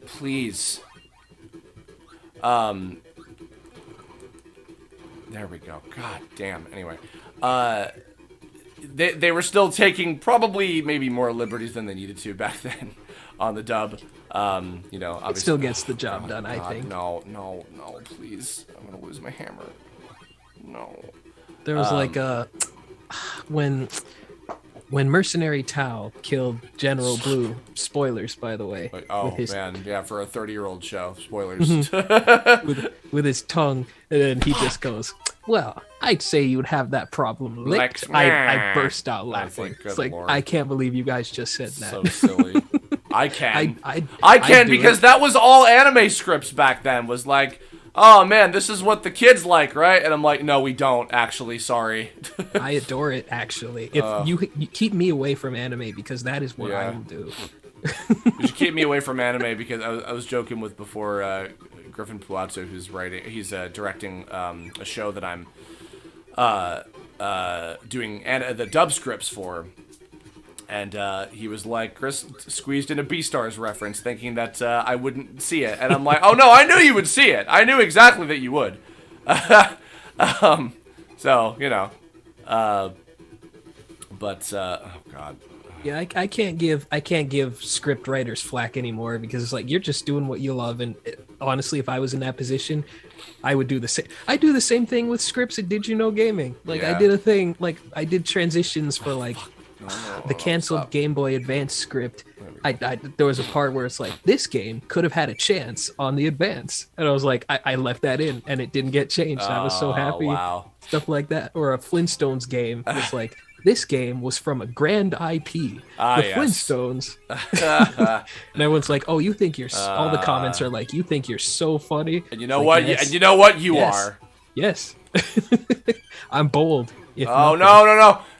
please. There we go. God damn. Anyway, they were still taking probably maybe more liberties than they needed to back then on the dub. You know, obviously, it still gets the job done. I think. No, please. I'm gonna lose my hammer. No. There was like when Mercenary Tao killed General Blue, spoilers by the way. Oh man, yeah, for a 30-year-old show, spoilers. with his tongue, and then he just goes, "Well, I'd say you'd have that problem licked." I burst out laughing. It's like, Lord. I can't believe you guys just said that. So silly. I can. I can because that was all anime scripts back then. Was like, oh man, this is what the kids like, right? And I'm like, no, we don't actually. Sorry. I adore it actually. If you keep me away from anime because that is what I will do. You should keep me away from anime because I was joking with before Griffin Puazzo, who's he's directing a show that I'm doing the dub scripts for. And he was like, Chris squeezed in a Beastars reference, thinking that I wouldn't see it. And I'm like, oh no, I knew you would see it. I knew exactly that you would. So, you know. But oh god. Yeah, I can't give script writers flack anymore because it's like you're just doing what you love. And honestly, if I was in that position, I would do the same. I do the same thing with scripts at Did You Know Gaming. Like I did a thing, like I did transitions for like. The canceled Game Boy Advance script. There was a part where it's like this game could have had a chance on the Advance, and I was like, I left that in, and it didn't get changed. I was so happy. Wow. Stuff like that, or a Flintstones game. It's like this game was from a grand IP, the Flintstones, and everyone's like, oh, you think you're? All the comments are like, you think you're so funny. And you know what? Yes. And you know what? You are. Yes. I'm bold. Oh no!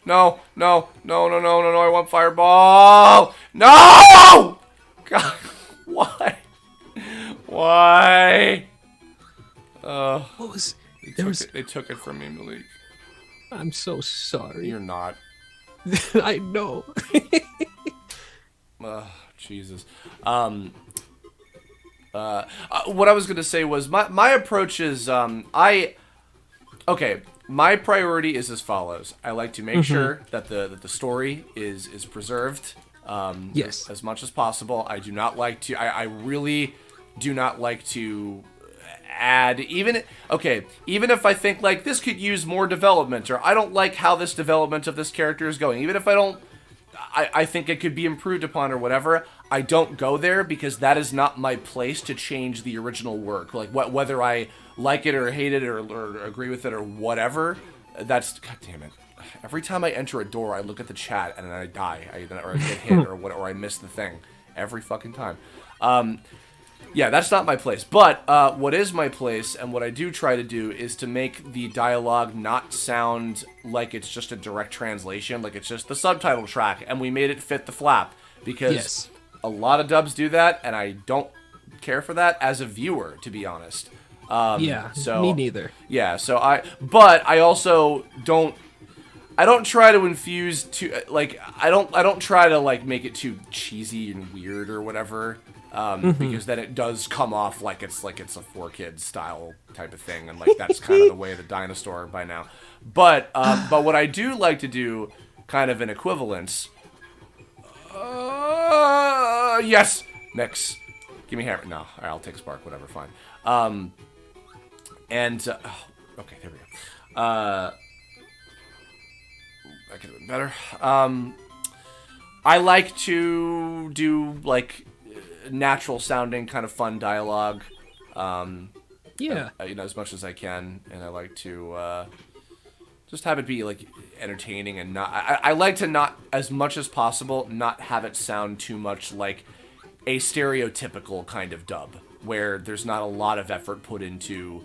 I want Fireball! No! God, why? Why? What was? They took it from me, Malik. I'm so sorry. You're not. I know. Jesus. What I was gonna say was my approach is okay. My priority is as follows. I like to make sure that the story is preserved as much as possible. I do not like to I really do not like to add even if I think like this could use more development, or I don't like how this development of this character is going, even if I think it could be improved upon or whatever, I don't go there because that is not my place to change the original work. Like whether I like it or hate it or agree with it or whatever, that's god damn it. Every time I enter a door, I look at the chat and then I die, or I get hit or I miss the thing every fucking time. Yeah, that's not my place. But what is my place, and what I do try to do, is to make the dialogue not sound like it's just a direct translation, like it's just the subtitle track, and we made it fit the flap. Because a lot of dubs do that, and I don't care for that as a viewer, to be honest. Me neither. Yeah, but I also don't. I don't try to infuse too like I don't try to like make it too cheesy and weird or whatever. Because then it does come off like it's a 4Kids style type of thing, and like that's kind of the way of the dinosaur by now. But what I do like to do, kind of an equivalence. Yes, mix. Give me hammer. No, all right, I'll take spark. Whatever, fine. Okay, there we go. That could have been better. I like to do like natural sounding, kind of fun dialogue. Yeah. As much as I can, and I like to just have it be like entertaining and not. I like to not, as much as possible, not have it sound too much like a stereotypical kind of dub, where there's not a lot of effort put into,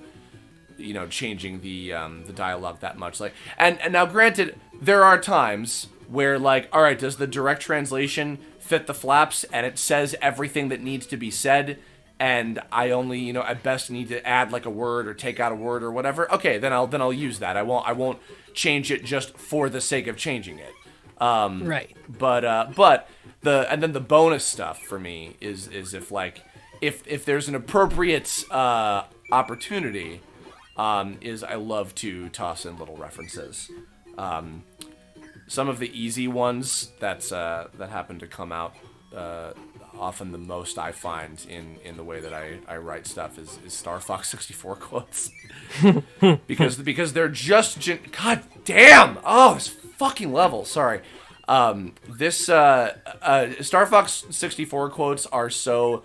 changing the dialogue that much. Like, and now granted, there are times where like, all right, does the direct translation fit the flaps and it says everything that needs to be said, and I only, at best need to add like a word or take out a word or whatever. Okay, then I'll use that. I won't change it just for the sake of changing it. Right. But the bonus stuff for me is if there's an appropriate opportunity, is I love to toss in little references. Some of the easy ones that happen to come out often the most, I find, in the way that I write stuff is Star Fox 64 quotes. because they're just God damn! Oh, this fucking level. Sorry. Star Fox 64 quotes are so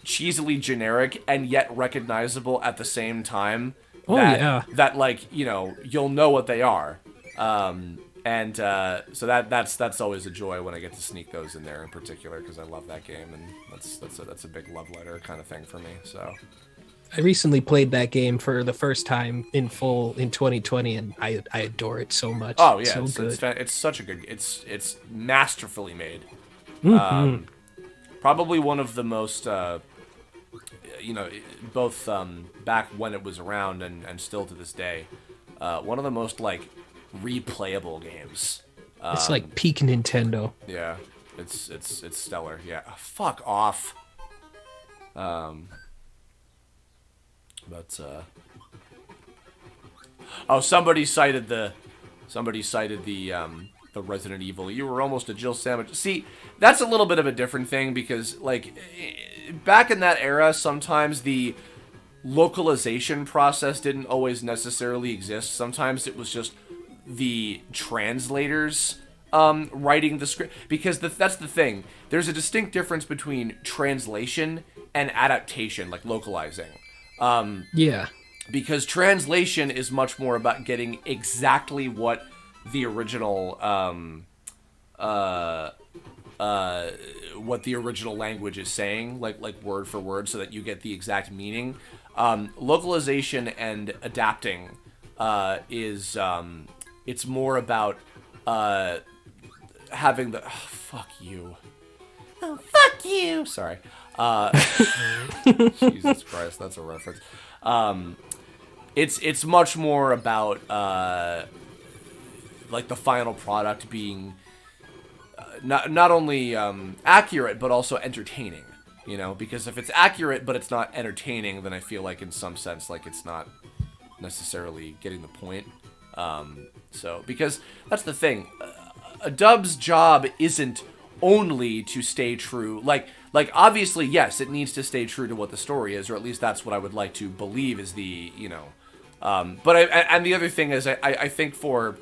cheesily generic and yet recognizable at the same time. That like, you'll know what they are. So that's always a joy when I get to sneak those in there in particular, because I love that game, and that's a big love letter kind of thing for me. So I recently played that game for the first time in full in 2020, and I adore it so much. Oh yeah, so good. It's such a good. It's masterfully made. Mm-hmm. Probably one of the most, both back when it was around and still to this day, one of the most like replayable games. It's like peak Nintendo. Yeah, it's stellar. Yeah, fuck off. Somebody cited the Resident Evil. You were almost a Jill sandwich. See, that's a little bit of a different thing, because like back in that era, sometimes the localization process didn't always necessarily exist. Sometimes it was just the translators writing the script, because that's the thing. There's a distinct difference between translation and adaptation, like localizing. Yeah. Because translation is much more about getting exactly what the original language is saying, like word for word, so that you get the exact meaning. Localization and adapting is it's more about having the fuck you. Oh, fuck you. Sorry. Jesus Christ, that's a reference. It's much more about like the final product being not only accurate but also entertaining. Because if it's accurate but it's not entertaining, then I feel like in some sense like it's not necessarily getting the point. Because that's the thing. A dub's job isn't only to stay true. Like obviously, yes, it needs to stay true to what the story is, or at least that's what I would like to believe is the, but and the other thing is I think for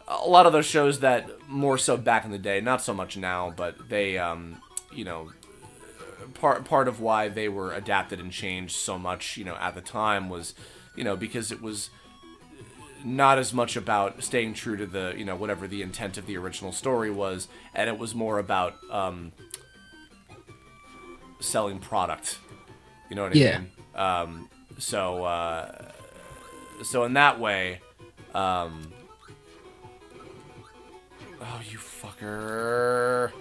a lot of those shows that more so back in the day, not so much now, but they, part of why they were adapted and changed so much, at the time was, because it was not as much about staying true to the, whatever the intent of the original story was, and it was more about selling product. You know what I mean? So in that way, oh, you fucker.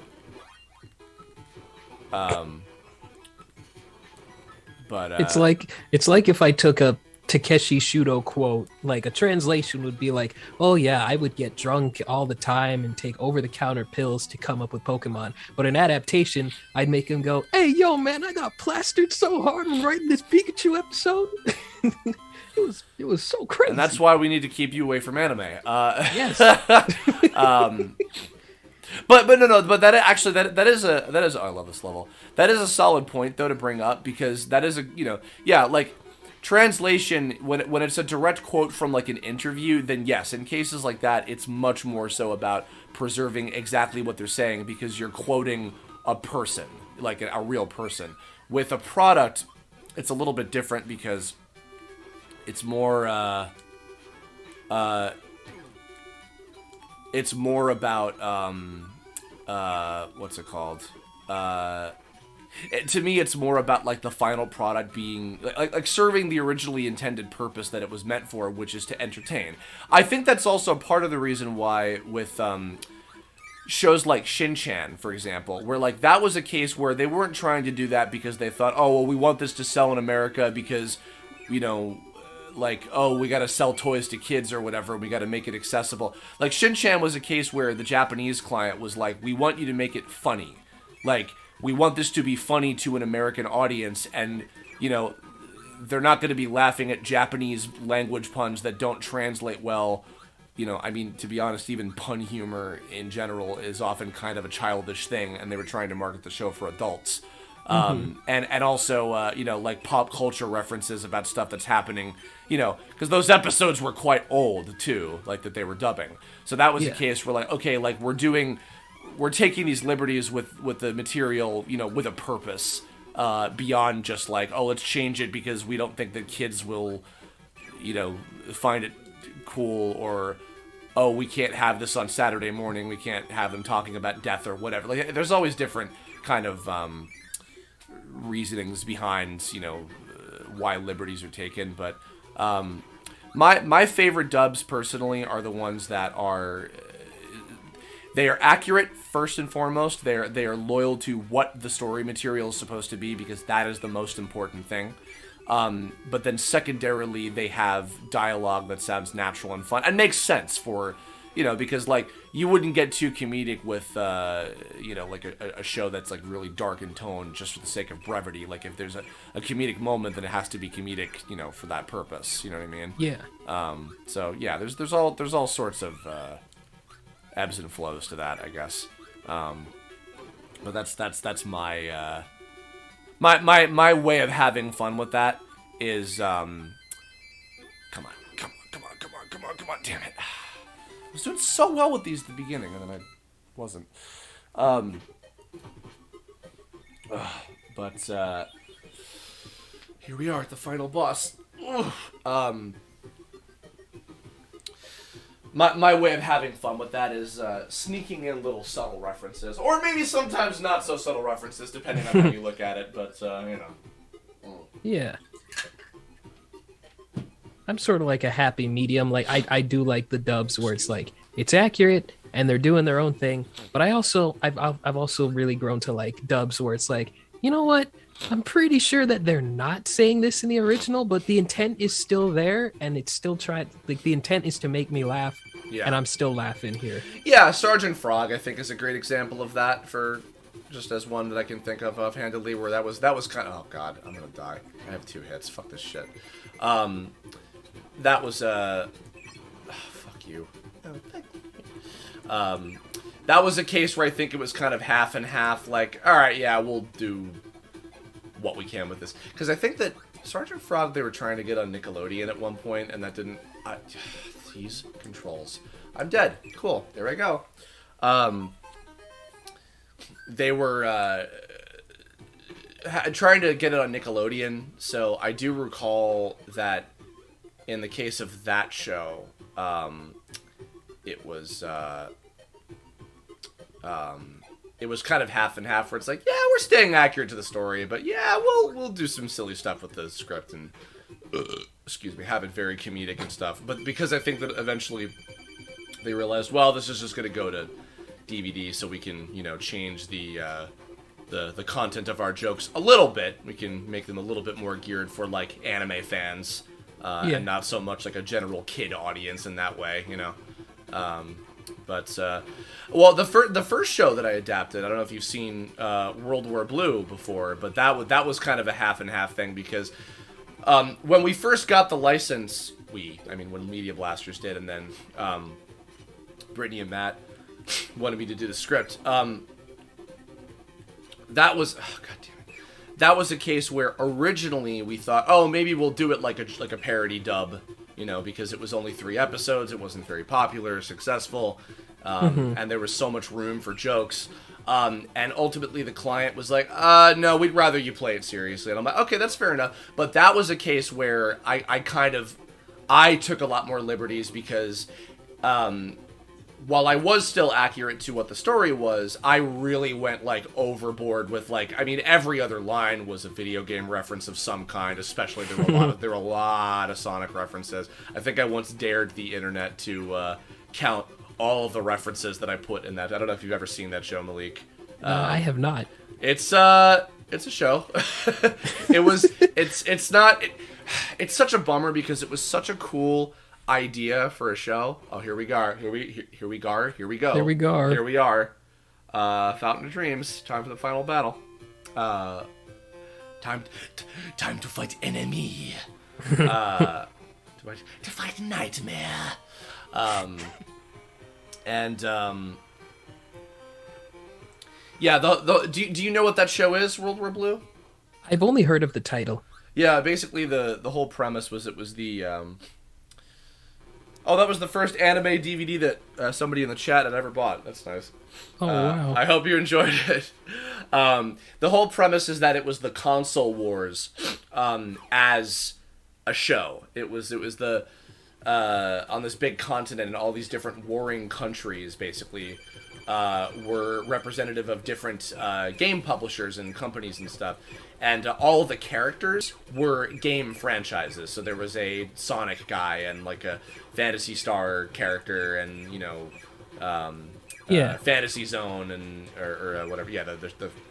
But it's like if I took a Takeshi Shudo quote. Like a translation would be like, "Oh yeah, I would get drunk all the time and take over-the-counter pills to come up with Pokemon." But an adaptation, I'd make him go, "Hey yo, man, I got plastered so hard when writing this Pikachu episode." It was so crazy. And that's why we need to keep you away from anime. Yes. But that actually that is oh, I love this level. That is a solid point though to bring up, because that is like translation, when it's a direct quote from like an interview, then yes, in cases like that it's much more so about preserving exactly what they're saying, because you're quoting a person, like a real person. With a product, it's a little bit different because it's more about what's it called? To me, it's more about like the final product being like serving the originally intended purpose that it was meant for, which is to entertain. I think that's also part of the reason why with shows like Shin-Chan, for example, where like that was a case where they weren't trying to do that because they thought, oh well, we want this to sell in America because, you know, like, oh, we got to sell toys to kids or whatever, we got to make it accessible. Like Shin-Chan was a case where the Japanese client was like, we want you to make it funny, like we want this to be funny to an American audience, and, you know, they're not going to be laughing at Japanese language puns that don't translate well. You know, I mean, to be honest, even pun humor in general is often kind of a childish thing, and they were trying to market the show for adults. And also, you know, like pop culture references about stuff that's happening, you know, because those episodes were quite old, too, like that they were dubbing. So that was a case where, like, okay, like we're taking these liberties with the material, you know, with a purpose, beyond just like, oh, let's change it because we don't think that kids will, you know, find it cool, or, oh, we can't have this on Saturday morning, we can't have them talking about death or whatever. Like, there's always different kind of reasonings behind, you know, why liberties are taken. But my favorite dubs personally are the ones that are they are accurate first and foremost. They are loyal to what the story material is supposed to be, because that is the most important thing. But then secondarily, they have dialogue that sounds natural and fun and makes sense for, you know, because like you wouldn't get too comedic with, you know, like a show that's like really dark in tone just for the sake of brevity. Like if there's a comedic moment, then it has to be comedic, you know, for that purpose. You know what I mean? Yeah. So yeah, there's all sorts of ebbs and flows to that, I guess. But that's my my way of having fun with that is come on, damn it. I was doing so well with these at the beginning, and then I wasn't. But here we are at the final boss. My way of having fun with that is sneaking in little subtle references, or maybe sometimes not so subtle references, depending on how you look at it. But you know. Yeah. I'm sort of like a happy medium. Like I do like the dubs where it's like it's accurate and they're doing their own thing. But I've also really grown to like dubs where it's like, you know what? I'm pretty sure that they're not saying this in the original, but the intent is still there, and it's still the intent is to make me laugh. Yeah. And I'm still laughing here. Yeah, Sergeant Frog I think is a great example of that, for just as one that I can think of offhandedly, where that was kind of, oh god, I'm gonna die. I have 2 hits. Fuck this shit. That was fuck you. That was a case where I think it was kind of half and half. Like, all right, yeah, we'll do what we can with this, because I think that Sergeant Frog they were trying to get on Nickelodeon at one point, and that didn't. These controls. I'm dead. Cool. There I go. They were trying to get it on Nickelodeon, so I do recall that in the case of that show, it was kind of half and half, where it's like, yeah, we're staying accurate to the story, but yeah, we'll do some silly stuff with the script and excuse me, have it very comedic and stuff. But because I think that eventually they realized, well, this is just going to go to DVD, so we can, you know, change the content of our jokes a little bit. We can make them a little bit more geared for like anime fans. and not so much like a general kid audience in that way, you know. Well, the first show that I adapted, I don't know if you've seen World War Blue before, but that was kind of a half and half thing because when we first got the license, when Media Blasters did, and then Brittany and Matt wanted me to do the script. That was that was a case where originally we thought, oh, maybe we'll do it like a parody dub, you know, because it was only 3 episodes, it wasn't very popular, successful, and there was so much room for jokes. And ultimately the client was like, no, we'd rather you play it seriously. And I'm like, okay, that's fair enough. But that was a case where I took a lot more liberties because while I was still accurate to what the story was, I really went, like, overboard with, like, I mean, every other line was a video game reference of some kind, especially there were a lot of Sonic references. I think I once dared the internet to count all of the references that I put in that. I don't know if you've ever seen that show, Malik. I have not. It's a show. It's such a bummer because it was such a cool idea for a show. Oh, here we go. Here we are. Fountain of Dreams. Time for the final battle. Time to fight enemy. To fight nightmare. Yeah. Do you know what that show is? World War Blue. I've only heard of the title. Yeah. Basically, the whole premise was it was the Oh, that was the first anime DVD that somebody in the chat had ever bought. That's nice. Oh, wow. I hope you enjoyed it. The whole premise is that it was the console wars as a show. It was the on this big continent, and all these different warring countries basically were representative of different game publishers and companies and stuff. And all of the characters were game franchises. So there was a Sonic guy and like a Phantasy Star character and, you know, Fantasy Zone and or whatever. Yeah,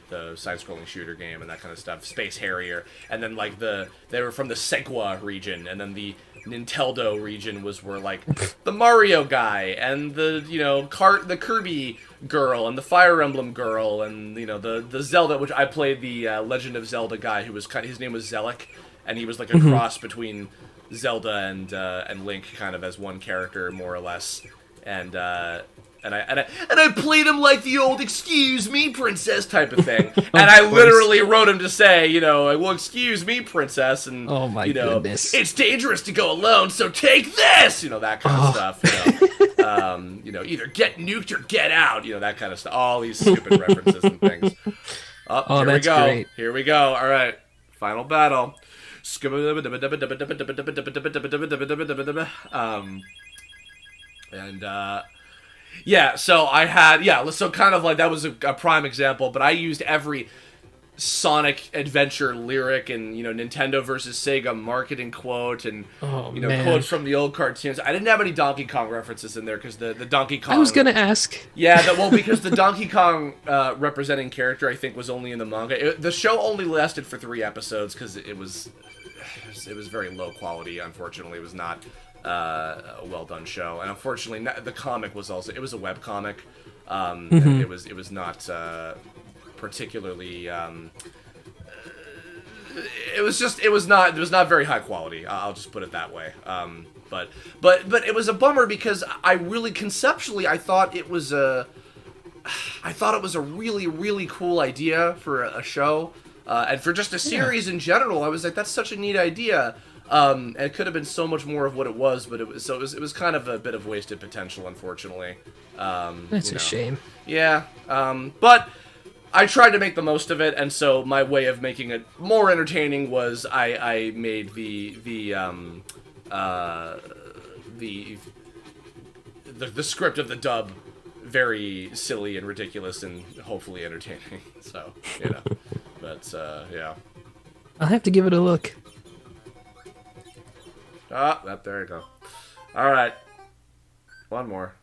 the side-scrolling shooter game and that kind of stuff. Space Harrier. And then like they were from the Segwa region, and then the Nintendo region were like the Mario guy and the, you know, the Kirby girl and the Fire Emblem girl and, you know, the Zelda, which I played the Legend of Zelda guy who was his name was Zelik, and he was like a cross between Zelda and Link kind of as one character more or less. And I played him like the old "excuse me, princess" type of thing. And I literally wrote him to say, you know, well, excuse me, princess, and oh my goodness, it's dangerous to go alone, so take this, you know, that kind of stuff. You know, either get nuked or get out, you know, that kind of stuff. All these stupid references and things. Oh, here we go. Great. Here we go. All right, final battle. Yeah, so I had, so kind of like that was a prime example, but I used every Sonic Adventure lyric and, you know, Nintendo versus Sega marketing quote and, quotes from the old cartoons. I didn't have any Donkey Kong references in there because the Donkey Kong... I was going to ask. Yeah, because the Donkey Kong representing character, I think, was only in the manga. The show only lasted for 3 episodes because it was very low quality, unfortunately. It was not... a well-done show, and unfortunately the comic was also, it was a web comic. It was not particularly it was not very high quality. I'll just put it that way. But it was a bummer because I really conceptually I thought it was a really, really cool idea for a show, and for just a series in general. I was like, that's such a neat idea. And it could have been so much more of what it was, but it was kind of a bit of wasted potential, unfortunately. That's a shame. Yeah, but I tried to make the most of it, and so my way of making it more entertaining was I made the script of the dub very silly and ridiculous and hopefully entertaining. So, you know, but yeah. I'll have to give it a look. There you go. All right. One more.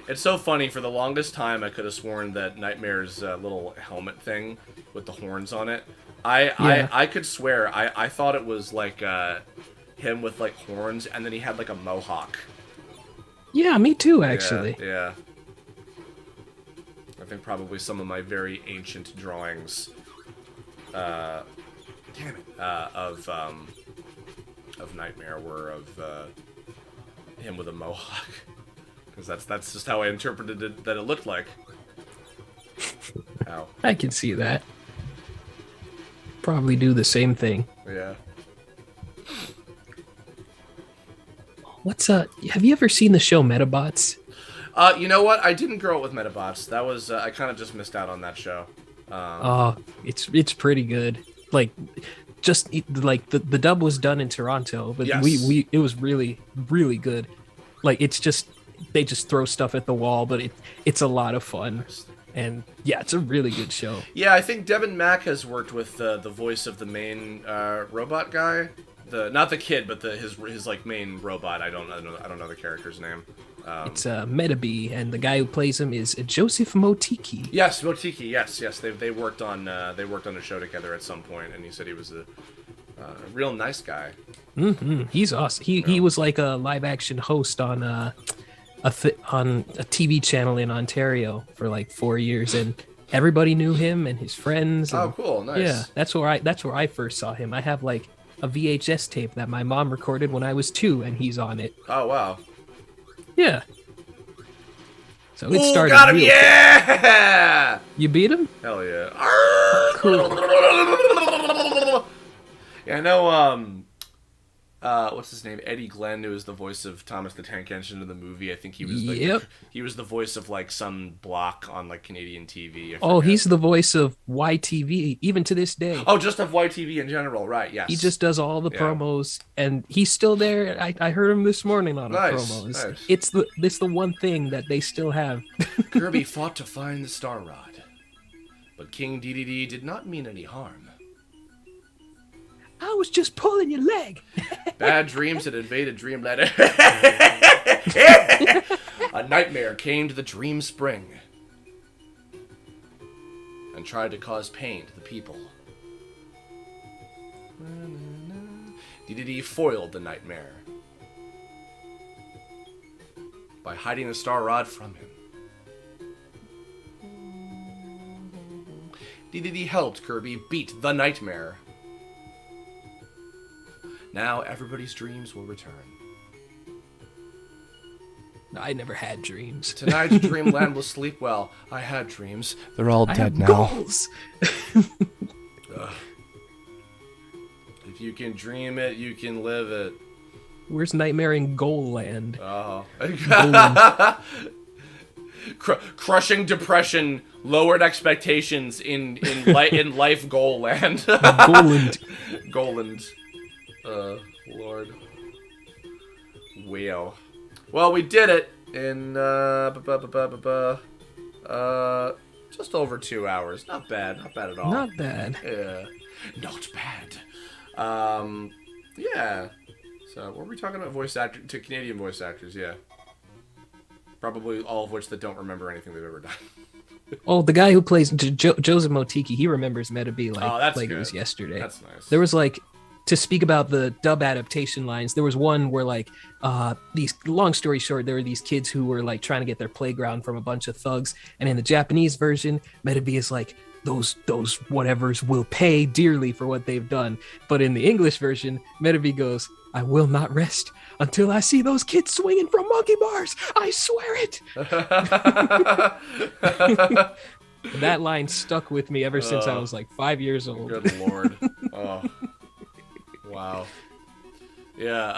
It's so funny. For the longest time, I could have sworn that Nightmare's little helmet thing with the horns on it. I could swear. I thought it was like him with like horns, and then he had like a mohawk. Yeah, me too, actually. Yeah. I think probably some of my very ancient drawings, of Nightmare were of him with a mohawk, because that's just how I interpreted it that it looked like. Ow. I can see that. Probably do the same thing. Yeah. Have you ever seen the show Metabots? You know what? I didn't grow up with Metabots. That was I kind of just missed out on that show. It's pretty good. Like, just like the dub was done in Toronto, but Yes. it was really really good. Like, it's just they just throw stuff at the wall, but it's a lot of fun. And yeah, it's a really good show. Yeah, I think Devin Mack has worked with the voice of the main robot guy. Not the kid, but his like main robot. I don't know the character's name. It's Metabee, and the guy who plays him is Joseph Motiki. Yes, Motiki. Yes. They worked on a show together at some point, and he said he was a real nice guy. He's awesome. He was like a live action host on a TV channel in Ontario for like 4 years, and everybody knew him and his friends. And, oh, cool, nice. Yeah, that's where I first saw him. I have like a VHS tape that my mom recorded when I was 2, and he's on it. Oh, wow. Yeah. So it started. Got him! Yeah! You beat him? Hell yeah! Cool. Yeah, I know. What's his name? Eddie Glenn, who was the voice of Thomas the Tank Engine in the movie. I think he was he was the voice of like some block on like Canadian TV. Oh, he's the voice of YTV even to this day. Oh, just of YTV in general, right? Yes. He just does all the promos, and he's still there. I heard him this morning on promos. Nice. It's the one thing that they still have. Kirby fought to find the Star Rod, but King Dedede did not mean any harm. I was just pulling your leg. Bad dreams had invaded Dreamland. A nightmare came to the Dream Spring and tried to cause pain to the people. Dedede foiled the nightmare by hiding the Star Rod from him. Dedede helped Kirby beat the nightmare. Now everybody's dreams will return. I never had dreams. Tonight, Dreamland will sleep well. I had dreams. They're all dead now. Goals. If you can dream it, you can live it. Where's Nightmare in Goal Land? Oh. Crushing depression, lowered expectations in life Goal Land. Goland. Goland. Lord. Wow. Well, we did it in, just over 2 hours. Not bad. Not bad at all. Not bad. Yeah. Not bad. Yeah. So, what were we talking about? To Canadian voice actors, yeah. Probably all of which that don't remember anything they've ever done. Oh, the guy who plays Joseph Motiki, he remembers Metabee like good. It was yesterday. That's nice. There was like, to speak about the dub adaptation lines, there was one where like these, long story short, there were these kids who were like trying to get their playground from a bunch of thugs, and in the Japanese version, Metabee is like, those whatevers will pay dearly for what they've done. But in the English version, Metabee goes, I will not rest until I see those kids swinging from monkey bars. I swear it. That line stuck with me ever since I was like 5 years old. Good Lord. Oh. Wow. Yeah,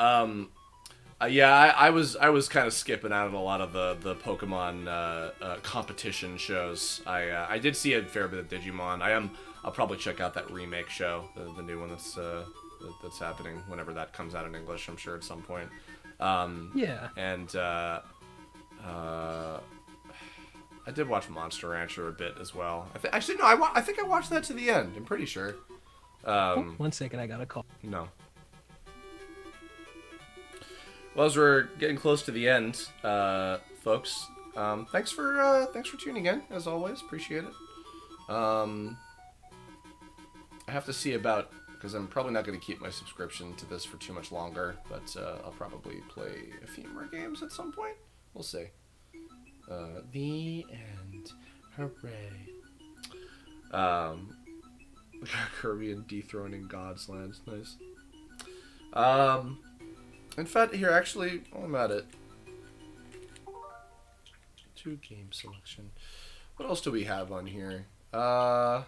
I was kind of skipping out of a lot of the Pokemon competition shows. I did see a fair bit of Digimon. I'll probably check out that remake show, the new one that's happening whenever that comes out in English. I'm sure at some point. Yeah. And I did watch Monster Rancher a bit as well. I think I watched that to the end. I'm pretty sure. 1 second, I got a call. No. Well, as we're getting close to the end, folks, Thanks for tuning in, as always. Appreciate it. I have to see about, because I'm probably not going to keep my subscription to this for too much longer, but I'll probably play a few more games at some point. We'll see. The end. Hooray. Kirby and dethroning God's lands. Nice. In fact, here, actually, while I'm at it, 2 game selection. What else do we have on here? Mario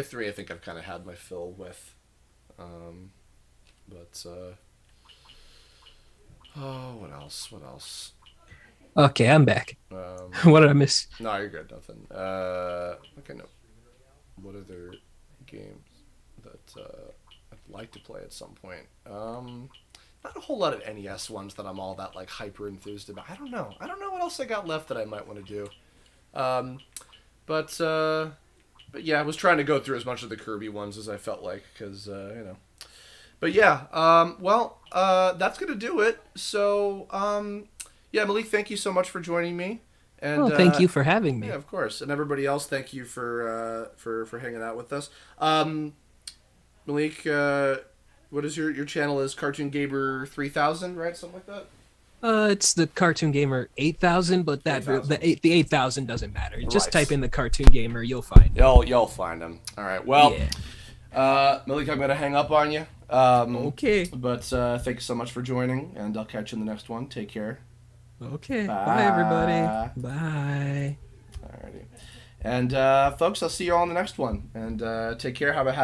3, I think I've kind of had my fill with. Oh, what else? What else? Okay, I'm back. What did I miss? No, you're good. Nothing. Okay, no. What other games that I'd like to play at some point? Not a whole lot of NES ones that I'm all that like hyper enthused about. I don't know what else I got left that I might want to do. But yeah, I was trying to go through as much of the Kirby ones as I felt like, because you know. But yeah, that's gonna do it. So yeah, Malik, thank you so much for joining me. And thank you for having me. Yeah, of course. And everybody else, thank you for hanging out with us. Malik, what is your channel? Is Cartoon Gamer 3000, right? Something like that. It's the Cartoon Gamer 8000, but that 8,000. the 8000 doesn't matter. Just Right. type in the Cartoon Gamer, you'll find it. You'll find him. All right. Well, Yeah. Malik, I'm gonna hang up on you. Okay. But thank you so much for joining, and I'll catch you in the next one. Take care. Okay. Bye. Bye everybody. Bye. Alrighty. And folks, I'll see you all in the next one. And take care. Have a